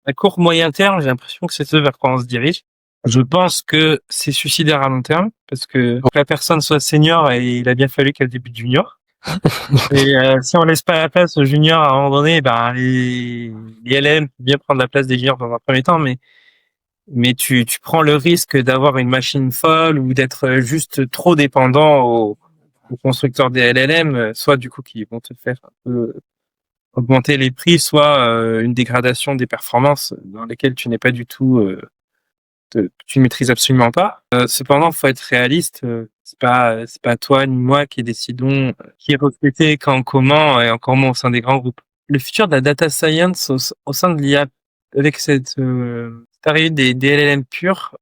à court moyen terme, j'ai l'impression que c'est ce vers quoi on se dirige. Je pense que c'est suicidaire à long terme parce que pour que la personne soit senior, et il a bien fallu qu'elle débute junior. Et si on laisse pas la place aux juniors à un moment donné, ben les LM peuvent bien prendre la place des juniors dans un premier temps, mais tu prends le risque d'avoir une machine folle ou d'être juste trop dépendant aux constructeurs des LLM, soit du coup qui vont te faire un peu augmenter les prix, soit une dégradation des performances dans lesquelles tu n'es pas du tout, tu ne maîtrises absolument pas. Cependant, faut être réaliste. C'est pas toi ni moi qui décidons qui est recruté, quand, comment, et encore moins au sein des grands groupes. Le futur de la data science au sein de l'IA, avec cette arrivée des LLM purs,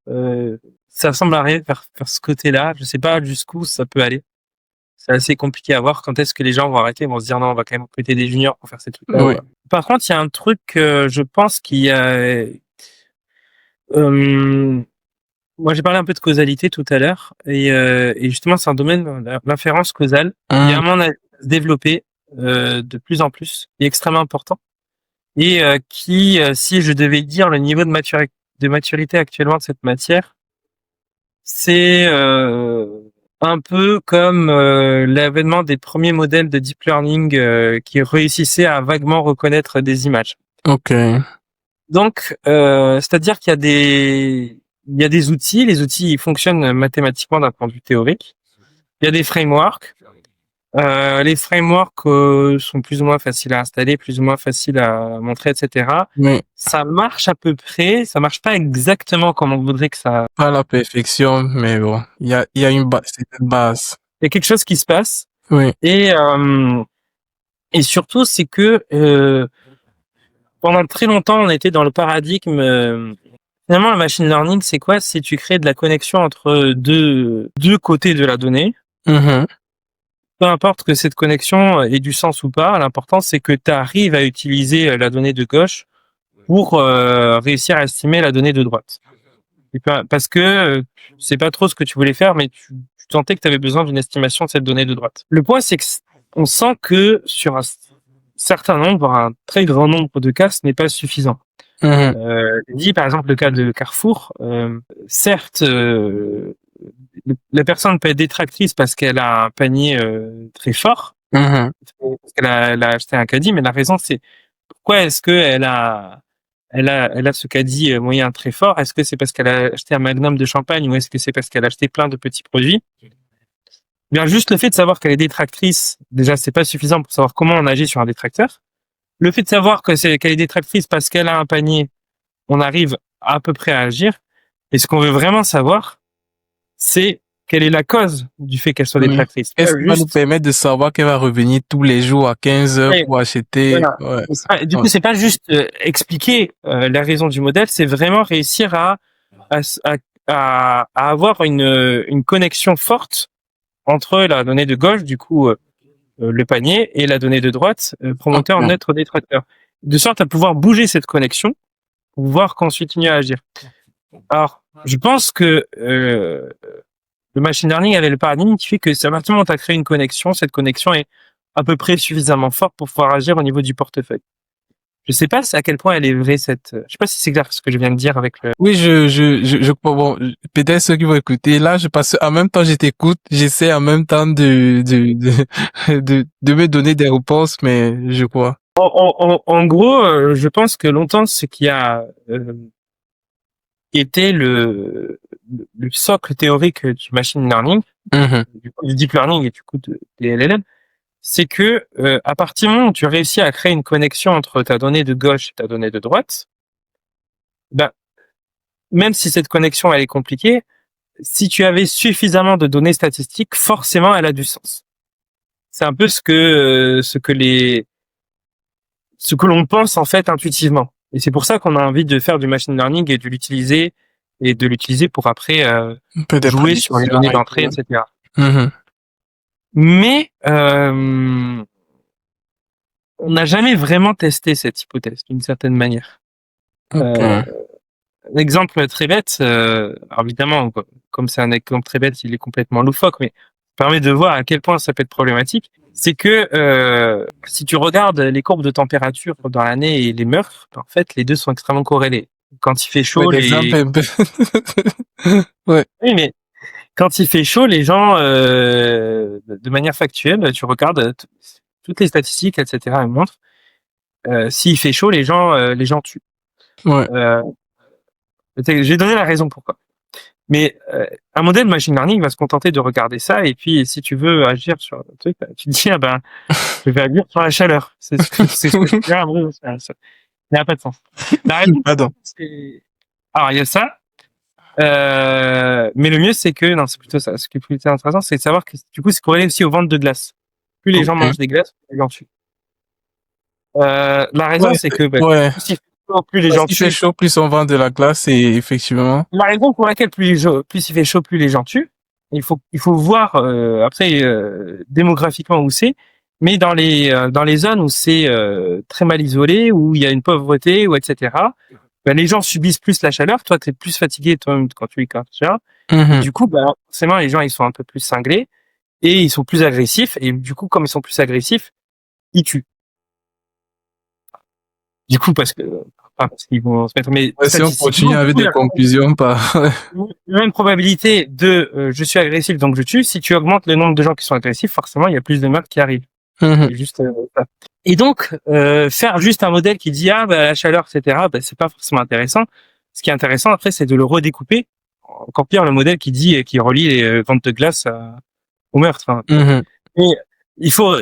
ça semble arriver vers ce côté-là. Je sais pas jusqu'où ça peut aller. C'est assez compliqué à voir. Quand est-ce que les gens vont arrêter, vont se dire non, on va quand même recruter des juniors pour faire ces trucs-là. Oui. Par contre, il y a un truc que je pense qui moi, j'ai parlé un peu de causalité tout à l'heure, et justement, c'est un domaine, l'inférence causale, qui à mon avis va se développer de plus en plus, et extrêmement important, et qui, si je devais dire le niveau de maturité actuellement de cette matière, c'est un peu comme l'avènement des premiers modèles de deep learning qui réussissaient à vaguement reconnaître des images. Ok. Donc, c'est-à-dire qu'il y a des outils, les outils ils fonctionnent mathématiquement d'un point de vue théorique. Il y a des frameworks. Les frameworks sont plus ou moins faciles à installer, plus ou moins faciles à montrer, etc. Mais Ça marche à peu près, ça marche pas exactement comme on voudrait que ça. pas à la perfection, mais bon, il y a une certaine base. Il y a quelque chose qui se passe, Oui. et surtout c'est que pendant très longtemps on était dans le paradigme. Finalement, le machine learning, c'est quoi? C'est tu crées de la connexion entre deux côtés de la donnée. Mhm. Peu importe que cette connexion ait du sens ou pas, l'important c'est que tu arrives à utiliser la donnée de gauche pour réussir à estimer la donnée de droite. Parce que c'est pas trop ce que tu voulais faire, mais tu sentais que tu avais besoin d'une estimation de cette donnée de droite. Le point, c'est que on sent que sur un certain nombre, voire un très grand nombre de cas, ce n'est pas suffisant. Mhm. Dit par exemple le cas de Carrefour, certes, la personne peut être détractrice parce qu'elle a un panier très fort, Mhm. parce elle a acheté un caddie, mais la raison c'est pourquoi est-ce que elle a ce caddie moyen très fort? Est-ce que c'est parce qu'elle a acheté un magnum de champagne, ou est-ce que c'est parce qu'elle a acheté plein de petits produits? Bien, juste le fait de savoir qu'elle est détractrice, déjà c'est pas suffisant pour savoir comment on agit sur un détracteur. Le fait de savoir qu'elle est détractrice parce qu'elle a un panier, on arrive à peu près à agir. Et ce qu'on veut vraiment savoir, c'est quelle est la cause du fait qu'elle soit Oui. détractrice. Est-ce qui va nous permettre de savoir qu'elle va revenir tous les jours à 15 heures Ouais, pour acheter? voilà. Ouais. Du coup, Ouais. c'est pas juste expliquer la raison du modèle, c'est vraiment réussir à, à avoir une connexion forte entre la donnée de gauche, du coup, le panier, et la donnée de droite, promoteur, Ok. neutre, détracteur. De sorte à pouvoir bouger cette connexion pour voir qu'on continue à agir. Alors, je pense que le machine learning avait le paradigme qui fait que à partir du moment où tu as créé une connexion, cette connexion est à peu près suffisamment forte pour pouvoir agir au niveau du portefeuille. Je sais pas à quel point elle est vraie je sais pas si c'est clair ce que je viens de dire avec le. Oui, je crois, bon, peut-être ceux qui vont écouter, là, parce en même temps, je t'écoute, j'essaie en même temps de me donner des réponses, mais je crois. En gros, je pense que longtemps, ce qui a été le socle théorique du machine learning, Mhm. du deep learning et du coup des LLM, c'est que à partir du moment où tu réussis à créer une connexion entre ta donnée de gauche et ta donnée de droite, ben, même si cette connexion elle est compliquée, si tu avais suffisamment de données statistiques, forcément elle a du sens. C'est un peu ce que l'on pense en fait intuitivement. Et c'est pour ça qu'on a envie de faire du machine learning et de l'utiliser pour après Peut des jouer sur les prédictions données et d'entrée, tout. etc. Mhm. Mais on n'a jamais vraiment testé cette hypothèse d'une certaine manière. Euh, Ok. un exemple très bête, alors évidemment, comme c'est un exemple très bête, il est complètement loufoque, mais permet de voir à quel point ça peut être problématique, c'est que si tu regardes les courbes de température dans l'année et les meurtres, en fait, les deux sont extrêmement corrélés. Quand il fait chaud, L'exemple est un peu... Ouais. Oui, mais quand il fait chaud, les gens, de manière factuelle, tu regardes toutes les statistiques, etc. elles montrent, s'il fait chaud, les gens tuent. Ouais. Je vais donner la raison pourquoi. Mais un modèle machine learning va se contenter de regarder ça, et puis si tu veux agir sur le truc, tu te dis ah ben je vais agir sur la chaleur. C'est ce que je dirais. Ça n'a pas de sens. La raison, Pardon. alors il y a ça. Mais le mieux, c'est que, non, c'est plutôt ça. Ce qui est plus intéressant, c'est de savoir que, du coup, c'est corrélé aussi aux ventes de glace. Plus les gens mangent des glaces, plus les gens tuent. La raison, Ouais, c'est que, ouais. plus les gens Plus il fait tuent. chaud, plus on vend de la glace et effectivement. La raison pour laquelle plus il fait chaud, plus les gens tuent. Il faut voir, après, démographiquement où c'est. Mais dans les zones où c'est, très mal isolé, où il y a une pauvreté, ou etc., ben, les gens subissent plus la chaleur. Toi, t'es plus fatigué, toi, quand tu es chaleur. Et du coup, bah, forcément, les gens, ils sont un peu plus cinglés et ils sont plus agressifs. Et du coup, comme ils sont plus agressifs, ils tuent. Du coup, pas parce qu'ils vont se mettre, mais Ouais, si on continue avec des conclusions par... la même probabilité de je suis agressif, donc je tue. Si tu augmentes le nombre de gens qui sont agressifs, forcément, il y a plus de meurtres qui arrivent. C'est juste ça. Et donc, faire juste un modèle qui dit ah bah la chaleur, etc., bah, c'est pas forcément intéressant. Ce qui est intéressant après, c'est de le redécouper. Encore pire, le modèle qui dit qui relie les ventes de glace au meurtre. Enfin, et il faut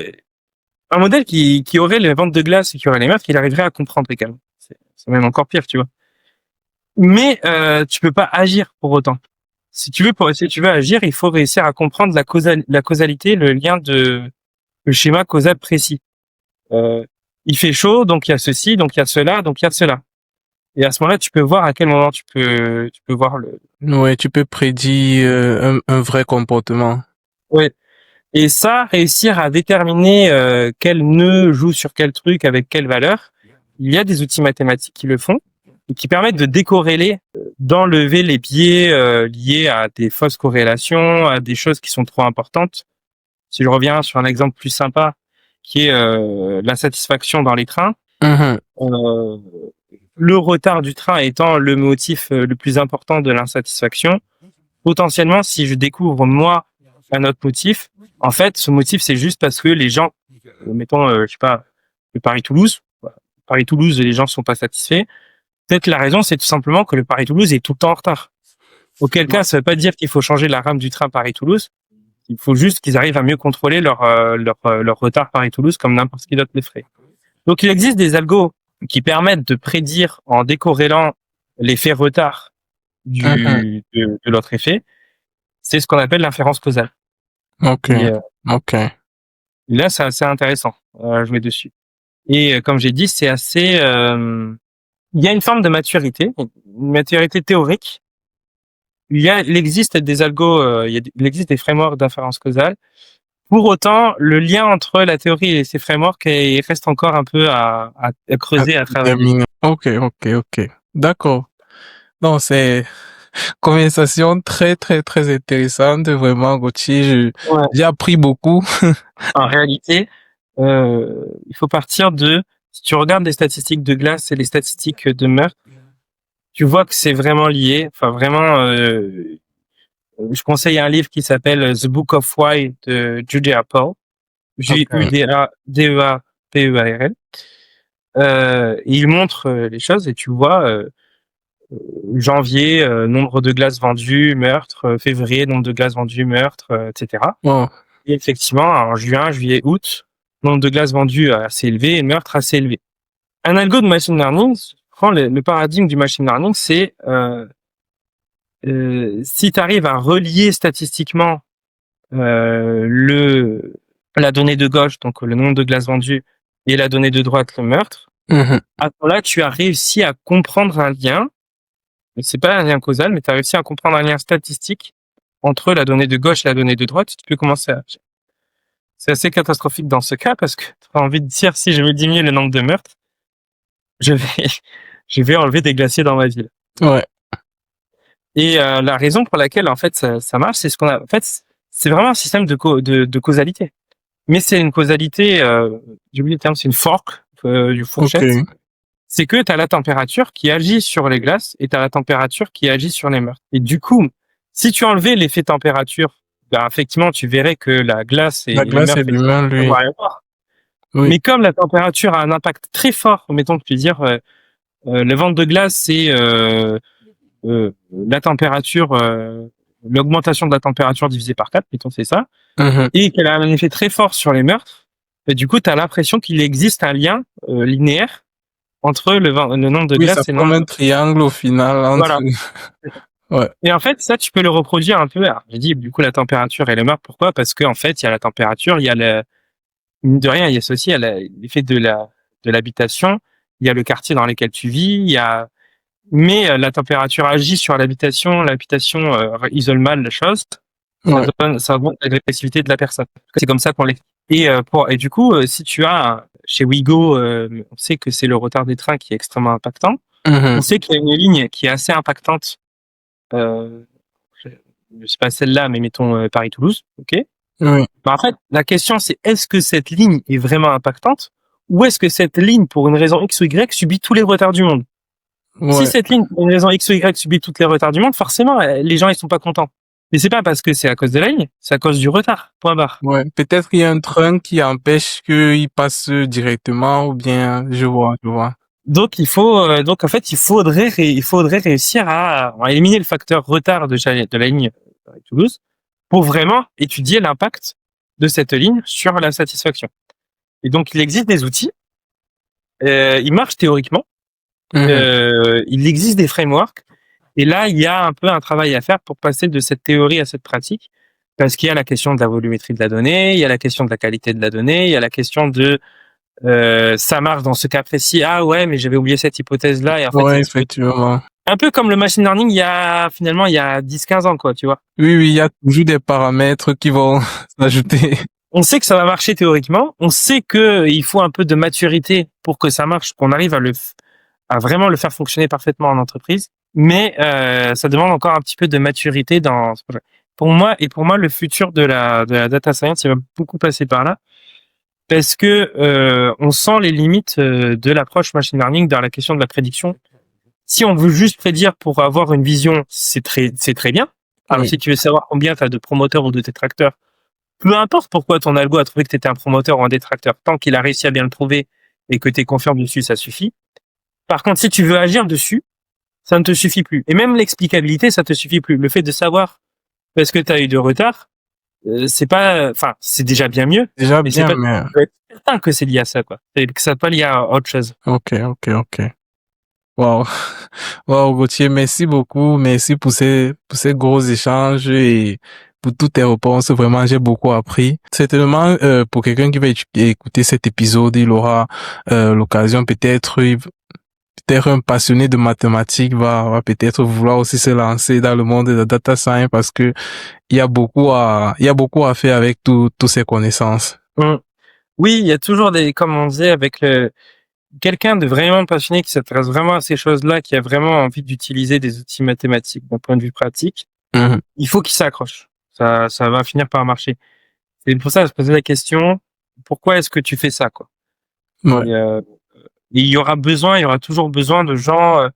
un modèle qui aurait les ventes de glace et qui aurait les meurtres, qu'il arriverait à comprendre également. C'est même encore pire, tu vois. Mais tu peux pas agir pour autant. Si tu veux agir, il faut réussir à comprendre la causalité, le lien le schéma causal précis. Il fait chaud, donc il y a ceci, donc il y a cela, donc il y a cela. Et à ce moment-là, tu peux voir à quel moment tu peux voir le. Ouais, tu peux prédire un vrai comportement. Ouais. Et ça, réussir à déterminer quel nœud joue sur quel truc avec quelle valeur, il y a des outils mathématiques qui le font et qui permettent de décorréler, d'enlever les biais liés à des fausses corrélations, à des choses qui sont trop importantes. Si je reviens sur un exemple plus sympa, qui est l'insatisfaction dans les trains, le retard du train étant le motif le plus important de l'insatisfaction, potentiellement, si je découvre moi un autre motif, en fait, ce motif, c'est juste parce que les gens, mettons, je sais pas, le Paris-Toulouse, Paris-Toulouse, les gens sont pas satisfaits. Peut-être la raison, c'est tout simplement que le Paris-Toulouse est tout le temps en retard. Auquel cas, ça veut pas dire qu'il faut changer la rame du train Paris-Toulouse. Il faut juste qu'ils arrivent à mieux contrôler leur retard Paris-Toulouse comme n'importe qui d'autre les ferait. Donc, il existe des algos qui permettent de prédire en décorrélant l'effet retard de l'autre effet. C'est ce qu'on appelle l'inférence causale. Ok. Ok. Là, c'est assez intéressant à jouer dessus. Et comme j'ai dit, c'est assez. Il y a une forme de maturité, une maturité théorique. Il existe des algos, il existe des frameworks d'inférence causale. Pour autant, le lien entre la théorie et ces frameworks reste encore un peu à creuser, à travailler. Ok. D'accord. Non, c'est conversation très, très, très intéressante. Vraiment, Gauthier, j'ai appris beaucoup. En réalité, il faut partir si tu regardes les statistiques de glace et les statistiques de meurtre, tu vois que c'est vraiment lié. Enfin, vraiment, je conseille un livre qui s'appelle The Book of Why de Judea Pearl. Judeapearl. Il montre les choses et tu vois janvier, nombre de glaces vendues, meurtre, février, nombre de glaces vendues, meurtre, etc. Wow. Et effectivement, en juin, juillet, août, nombre de glaces vendues assez élevé et meurtre assez élevé. Un algo de machine learning, le paradigme du machine learning, c'est si tu arrives à relier statistiquement la donnée de gauche, donc le nombre de glaces vendues, et la donnée de droite, le meurtre, à ce moment-là, tu as réussi à comprendre un lien. C'est pas un lien causal, mais tu as réussi à comprendre un lien statistique entre la donnée de gauche et la donnée de droite. Tu peux commencer à. C'est assez catastrophique dans ce cas parce que tu as envie de dire si je veux diminuer le nombre de meurtres, je vais enlever des glaciers dans ma ville. Ouais. Et la raison pour laquelle en fait ça marche, c'est ce qu'on a. En fait, c'est vraiment un système de causalité. Mais c'est une causalité, j'ai oublié le terme, c'est une fork, du fourchette. Ok. C'est que tu as la température qui agit sur les glaces et tu as la température qui agit sur les meurtres. Et du coup, si tu enlevais l'effet température, bah, effectivement, tu verrais que la glace et La les glace et meurtres l'humain, lui. n'ont rien à voir. Oui. Mais comme la température a un impact très fort, mettons que tu veux dire, le ventre de glace, c'est la température, l'augmentation de la température divisée par 4, mettons c'est ça, et qu'elle a un effet très fort sur les meurtres, et du coup, tu as l'impression qu'il existe un lien linéaire entre le nombre de Oui, ça glaces et le forme nombre un triangle au final entre. Voilà. Ouais. Et en fait, ça, tu peux le reproduire un peu. Alors, j'ai dit, du coup, la température et le meurtre, pourquoi? Parce qu'en fait, il y a la température, il y a mine de rien, il y a ceci, il y a l'effet de l'habitation, il y a le quartier dans lequel tu vis, mais la température agit sur l'habitation isole mal la chose, Ouais. ça augmente l'agressivité de la personne. C'est comme ça qu'on l'explique. Et du coup, si tu as, chez Ouigo, on sait que c'est le retard des trains qui est extrêmement impactant. On sait qu'il y a une ligne qui est assez impactante, je sais pas celle-là, mais mettons Paris-Toulouse, ok? Oui. En fait, la question c'est est-ce que cette ligne est vraiment impactante ou est-ce que cette ligne, pour une raison X ou Y, subit tous les retards du monde? Si Ouais. cette ligne, pour une raison X ou Y, subit tous les retards du monde, forcément, les gens ils sont pas contents. Mais c'est pas parce que c'est à cause de la ligne, c'est à cause du retard. Point barre. Ouais. Peut-être qu'il y a un train qui empêche qu'il passe directement ou bien, je vois. Donc donc en fait, il faudrait réussir à éliminer le facteur retard de la ligne Toulouse pour vraiment étudier l'impact de cette ligne sur la satisfaction. Et donc, il existe des outils, ils marchent théoriquement, il existe des frameworks, et là, il y a un peu un travail à faire pour passer de cette théorie à cette pratique, parce qu'il y a la question de la volumétrie de la donnée, il y a la question de la qualité de la donnée, il y a la question de ça marche dans ce cas précis, ah ouais, mais j'avais oublié cette hypothèse-là, et en fait, Ouais, c'est effectivement. un peu comme le machine learning il y a 10-15 ans, quoi, tu vois. Oui, il y a toujours des paramètres qui vont s'ajouter. On sait que ça va marcher théoriquement, on sait que il faut un peu de maturité pour que ça marche, qu'on arrive à vraiment le faire fonctionner parfaitement en entreprise, mais ça demande encore un petit peu de maturité dans ce projet. Pour moi, le futur de la data science, il va beaucoup passer par là, parce que on sent les limites de l'approche machine learning dans la question de la prédiction. Si on veut juste prédire pour avoir une vision, c'est très bien. Alors Oui. si tu veux savoir combien tu as de promoteurs ou de détracteurs, peu importe pourquoi ton algo a trouvé que tu étais un promoteur ou un détracteur, tant qu'il a réussi à bien le prouver et que tu es confiant dessus, ça suffit. Par contre, si tu veux agir dessus, ça ne te suffit plus. Et même l'explicabilité, ça te suffit plus. Le fait de savoir parce que tu as eu de retard, c'est déjà bien mieux. Déjà Mais c'est bien, pas, mais. tu peux être certain que c'est lié à ça, quoi. Et que ça n'est pas lié à autre chose. Ok. Wow. Wow, Gauthier, merci beaucoup. Merci pour ces gros échanges et pour toutes tes réponses. Vraiment, j'ai beaucoup appris. Certainement, pour quelqu'un qui va écouter cet épisode, il aura l'occasion peut-être un passionné de mathématiques va peut-être vouloir aussi se lancer dans le monde de la data science parce que il y a beaucoup à faire avec toutes ces connaissances. Oui, il y a toujours comme on disait, quelqu'un de vraiment passionné qui s'intéresse vraiment à ces choses-là, qui a vraiment envie d'utiliser des outils mathématiques d'un point de vue pratique, il faut qu'il s'accroche. Ça va finir par marcher. C'est pour ça que je posais la question, pourquoi est-ce que tu fais ça, quoi? Ouais. Et il y aura toujours besoin de gens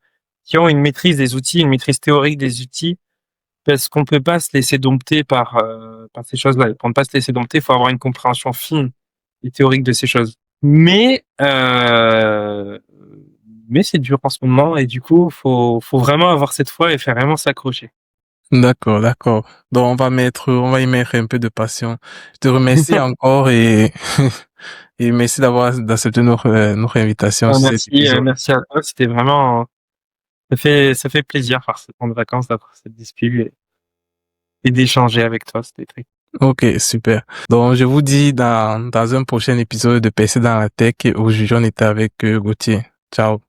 qui ont une maîtrise des outils, une maîtrise théorique des outils, parce qu'on peut pas se laisser dompter par ces choses-là. Et pour ne pas se laisser dompter, il faut avoir une compréhension fine et théorique de ces choses. Mais c'est dur en ce moment, et du coup, faut vraiment avoir cette foi et faire vraiment s'accrocher. D'accord. Donc, on va y mettre un peu de passion. Je te remercie encore et, et merci d'avoir accepté notre invitation sur cet épisode. Merci à toi. C'était vraiment, ça fait plaisir par ce temps de vacances d'avoir cette dispute et d'échanger avec toi. C'était très Ok, super. Donc, je vous dis dans un prochain épisode de PC dans la tech. Aujourd'hui, on était avec Gauthier. Ciao.